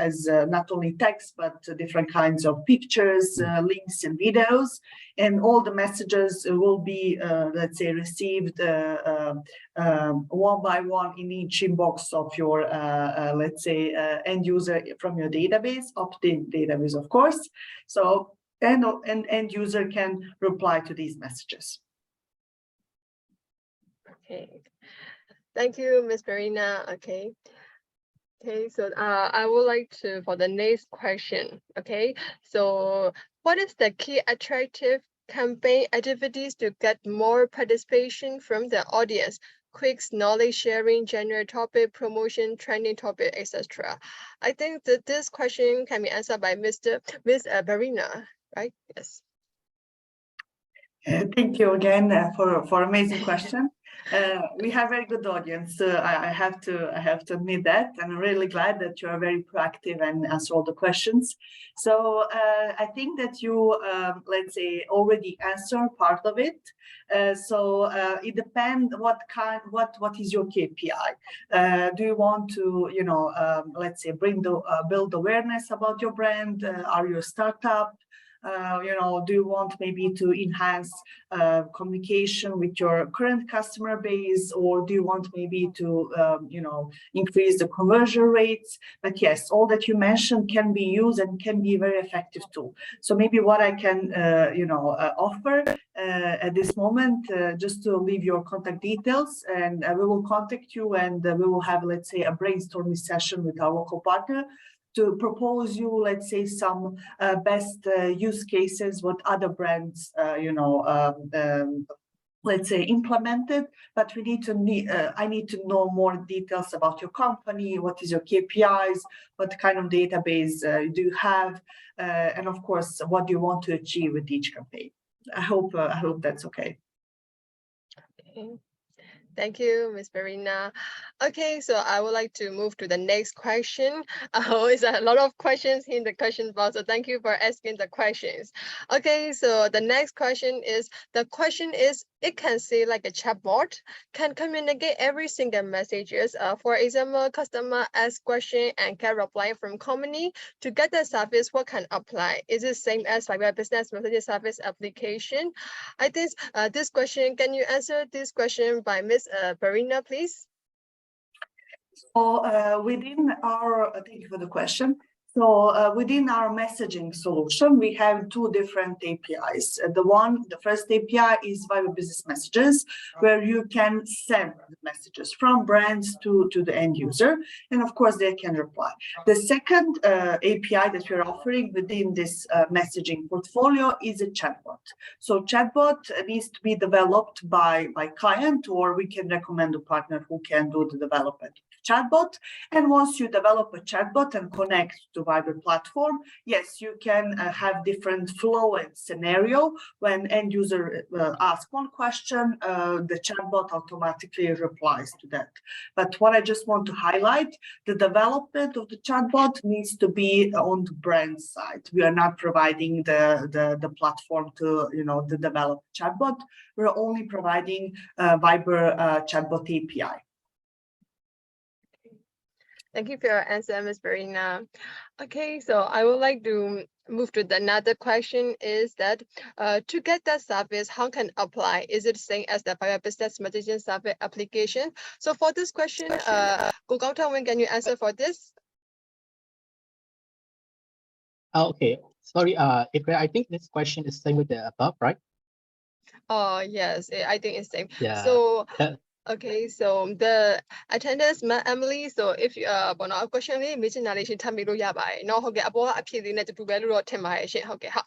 as not only text, but different kinds of pictures, links and videos. And all the messages will be, let's say, received one by one in each inbox of your, let's say, end user from your database, opt-in database, of course. So, and end user can reply to these messages. Okay. Thank you, Ms. Verena. Okay. Okay, so I would like to for the next question. Okay, so what is the key attractive campaign activities to get more participation from the audience? Quick knowledge sharing, general topic, promotion, trending topic, etc. I think that this question can be answered by Miss Verena, right? Yes. Thank you again for amazing question. We have very good audience. I have to admit that. I'm really glad that you are very proactive and answer all the questions. So I think that you, let's say, already answer part of it. So it depends what is your KPI. Do you want to, you know, let's say, build awareness about your brand? Are you a startup? You know, do you want maybe to enhance communication with your current customer base, or do you want maybe to, you know, increase the conversion rates? But yes, all that you mentioned can be used and can be very effective too. So maybe what I can, you know, offer at this moment, just to leave your contact details, and we will contact you, and we will have, let's say, a brainstorming session with our local partner to propose you, let's say, some best use cases, what other brands, you know, let's say, implemented. But we need to I need to know more details about your company. What is your KPIs? What kind of database do you have? And of course, what do you want to achieve with each campaign? I hope that's okay. Okay. Thank you, Ms. Verena. Okay, so I would like to move to the next question. It's a lot of questions in the question box, so thank you for asking the questions. Okay, so the next question is, it can say like a chatbot, can communicate every single messages. For example, customer ask question and can reply from company. To get the service, what can apply? Is it same as Viber business messaging service application? I think this question, can you answer this question by Ms. Verena, please? So within our, thank you for the question. So within our messaging solution, we have two different APIs. The first API is Viber Business Messages, where you can send messages from brands to the end user, and of course they can reply. The second API that we're offering within this messaging portfolio is a chatbot. So chatbot needs to be developed by client, or we can recommend a partner who can do the development. Chatbot, and once you develop a chatbot and connect to Viber platform, yes, you can have different flow and scenario. When end user asks one question, the chatbot automatically replies to that. But what I just want to highlight, the development of the chatbot needs to be on the brand side. We are not providing the platform to, you know, the develop chatbot. We're only providing Viber chatbot API. Thank you for your answer, Ms. Verena. Okay, so I would like to move to another question is that to get that service, how can apply? Is it same as the Viber business messaging service application? So for this question, can you answer for this? Okay, Sorry, April, I think this question is same with the above, right? Oh, yes, I think it's same. Yeah. So, okay, so the attendance, Emily, so if you bon a question li meeting narration time lo ya bai no okay abo a phie li ne tu be lo tin bai shin okay ha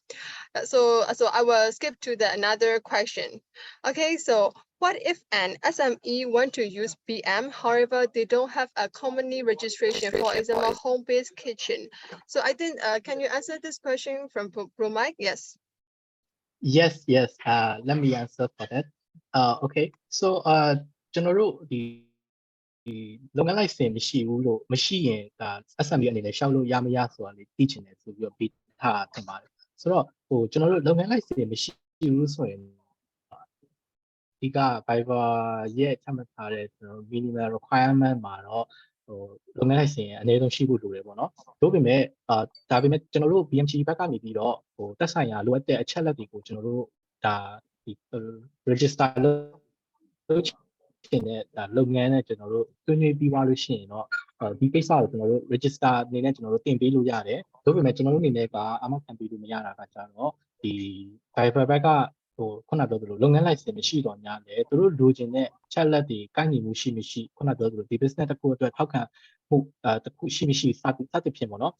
so I will skip to the another question. Okay, so what if an SME want to use PM, however they don't have a company registration, for example home-based kitchen? So I think can you answer this question from Pro Mike? Yes. Yes, let me answer for that. Okay, so general the လုပ်ငန်း license မရှိဘူးလို့မရှိရင်ဒါ SME အနေနဲ့ရှောက်လို့ရမရဆိုတာလေးသိချင်တယ်ဆိုပြီးတော့ပေးထားတင်ပါတယ်ဆိုတော့ဟိုကျွန်တော်တို့လုပ်ငန်း license မရှိဘူးဆိုရင်ဒီက Viber ရဲ့ချမှတ်ထားတဲ့ကျွန်တော် minimal requirement မှာတော့ဟိုလုပ်ငန်း license အနည်းဆုံးရှိဖို့လိုတယ်ပေါ့နော်ဒါပေမဲ့ဒါပေမဲ့ကျွန်တော်တို့ VMG ဘက်ကနေပြီးတော့ဟိုတက်ဆိုင်ရာလိုအပ်တဲ့အချက်လက်တွေကိုကျွန်တော်တို့ဒါဒီ register လုပ်တင်တဲ့ဒါလုပ်ငန်းနဲ့ကျွန်တော်တို့ဆွေးနွေးပြီးသွားလို့ရှိရင်တော့ဒီကိစ္စကိုကျွန်တော်တို့ register အနေနဲ့ကျွန်တော်တို့တင်ပေးလို့ရတယ်ဒါပေမဲ့ကျွန်တော်တို့အနေနဲ့ကအမှတ်ခံပေးလို့မရတာကကြတော့ဒီ Viber ဘက်ကဟိုခုနပြောသလိုလုပ်ငန်း license မရှိတော့များတယ်သူတို့လိုချင်တဲ့ချက်လက်တွေကိုက်ညီမှုရှိမရှိခုနပြောသလိုဒီ business တစ်ခုအတွက်ထောက်ခံမှုတစ်ခုရှိမရှိစသဖြင့်ပေါ့နော်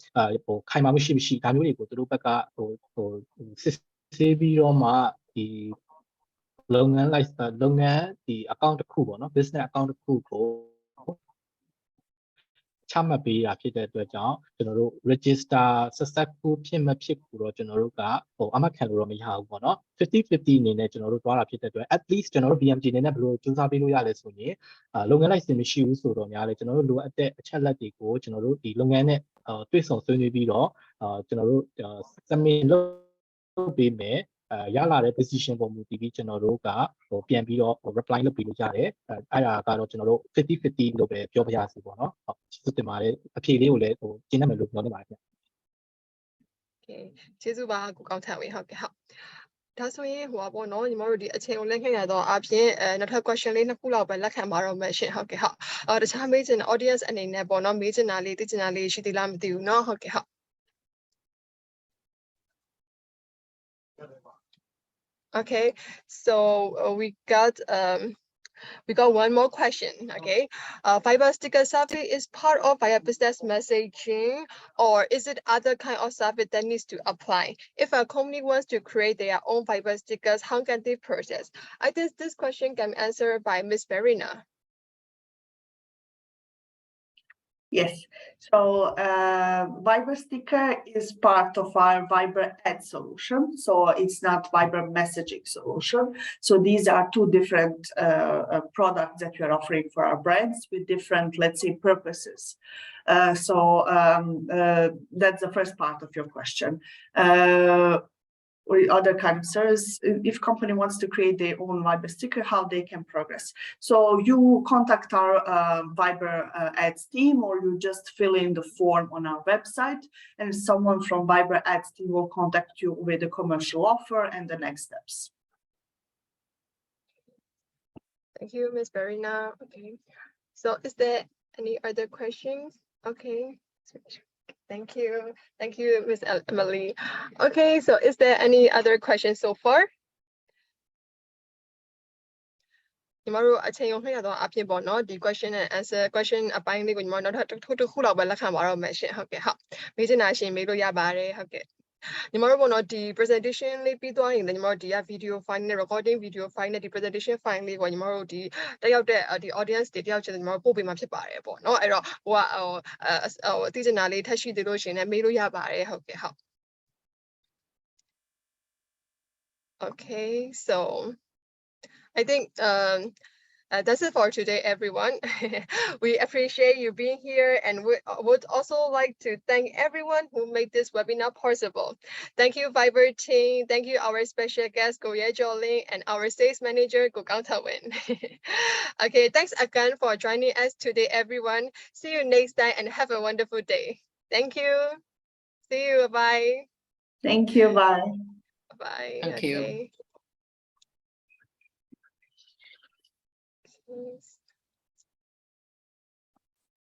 ဟိုခိုင်မာမှုရှိမရှိဒါမျိုးတွေကိုသူတို့ဘက်ကဟိုစစ်ဆေးပြီးတော့မှဒီလုပ်ငန်း license လုပ်ငန်းဒီ account တစ်ခုပေါ့နော် business account တစ်ခုကိုချမှတ်ပေးတာဖြစ်တဲ့အတွက်ကြောင့်ကျွန်တော်တို့ register successful ဖြစ်မဖြစ်ကိုတော့ကျွန်တော်တို့ကဟိုအမှတ်ခံလို့တော့မရဘူးပေါ့နော်50-50အနေနဲ့ကျွန်တော်တို့တွားတာဖြစ်တဲ့အတွက် at least ကျွန်တော်တို့ VMG အနေနဲ့ဘယ်လိုစူးစမ်းပေးလို့ရလဲဆိုရင်လုပ်ငန်း license မရှိဘူးဆိုတော့များလေကျွန်တော်တို့လိုအပ်တဲ့အချက်လက်တွေကိုကျွန်တော်တို့ဒီလုပ်ငန်းနဲ့တွေ့ဆုံဆွေးနွေးပြီးတော့ကျွန်တော်တို့ submit လုပ်ပေးမယ်ရလာတဲ့ decision ပုံမူတည်ပြီးကျွန်တော်တို့ကဟိုပြန်ပြီးတော့ reply လုပ်ပေးလို့ရတယ်အဲ့ဒါကတော့ကျွန်တော်တို့50-50လို့ပဲပြောပြရစီပေါ့နော်ဟုတ်ကျေးဇူးတင်ပါတယ်အဖြေလေးကိုလည်းဟိုကျင်းနေမယ်လို့ပြောနေပါတယ်ခင်ဗျ Okay ကျေးဇူးပါကိုကောင်းထံဝေဟုတ်ကဲ့ဟုတ်ဒါဆိုရင်ဟိုပါပေါ့နော်ညီမတို့ဒီအချိန်ကိုလက်ခံရတော့အပြင်နောက်ထပ် question လေးနှစ်ခုလောက်ပဲလက်ခံပါတော့မယ်ရှင်ဟုတ်ကဲ့ဟုတ်တခြားမေးချင်တဲ့ audience အနေနဲ့ပေါ့နော်မေးချင်တာလေးသိချင်တာလေးရှိသေးလားမသိဘူးเนาะဟုတ်ကဲ့ဟုတ် Okay, so we got one more question. Okay, Viber sticker service is part of Viber business messaging, or is it other kind of service that needs to apply? If a company wants to create their own Viber stickers, how can they process? I think this question can be answered by Miss Verena. Yes, so Viber sticker is part of our Viber ad solution. So it's not Viber messaging solution. So these are two different products that we are offering for our brands with different, let's say, purposes. That's the first part of your question. Or other kind of service, if company wants to create their own Viber sticker, how they can progress. So you contact our Viber ads team, or you just fill in the form on our website, and someone from Viber ads team will contact you with a commercial offer and the next steps. Thank you, Ms. Verena. Okay, so is there any other questions? Okay. Thank you, Ms. Emily. Okay, so is there any other questions so far? ညီမတို့အချိန်ရုံနှစ်ရတော့အဖြစ်ပေါ့နော်ဒီ question and answer question အပိုင်းလေးကိုညီမတို့နောက်ထပ်တစ်ခုလောက်ပဲလက်ခံပါတော့မယ်ရှင်ဟုတ်ကဲ့ဟုတ်မေးချင်တာရှင်မေးလို့ရပါတယ်ဟုတ်ကဲ့ညီမတို့ပေါ့နော်ဒီ presentation လေးပြီးသွားရင်လည်းညီမတို့ဒီက video file နဲ့ recording video file နဲ့ဒီ presentation file လေးကိုညီမတို့ဒီတက်ရောက်တဲ့ဒီ audience တွေတယောက်ချင်းညီမတို့ပို့ပေးမှာဖြစ်ပါတယ်ပေါ့နော်အဲ့တော့ဟိုအသိချင်တာလေးထပ်ရှိသေးလို့ရှင်လည်းမေးလို့ရပါတယ်ဟုတ်ကဲ့ဟုတ် Okay, so I think that's it for today, everyone. We appreciate you being here, and we would also like to thank everyone who made this webinar possible. Thank you, Viber team. Thank you, our special guest, Goye Joling, and our sales manager, Gokang Tawin. Okay, thanks again for joining us today, everyone. See you next time and have a wonderful day. Thank you. See you. Bye. Thank you. Bye. Bye. Thank you. Okay.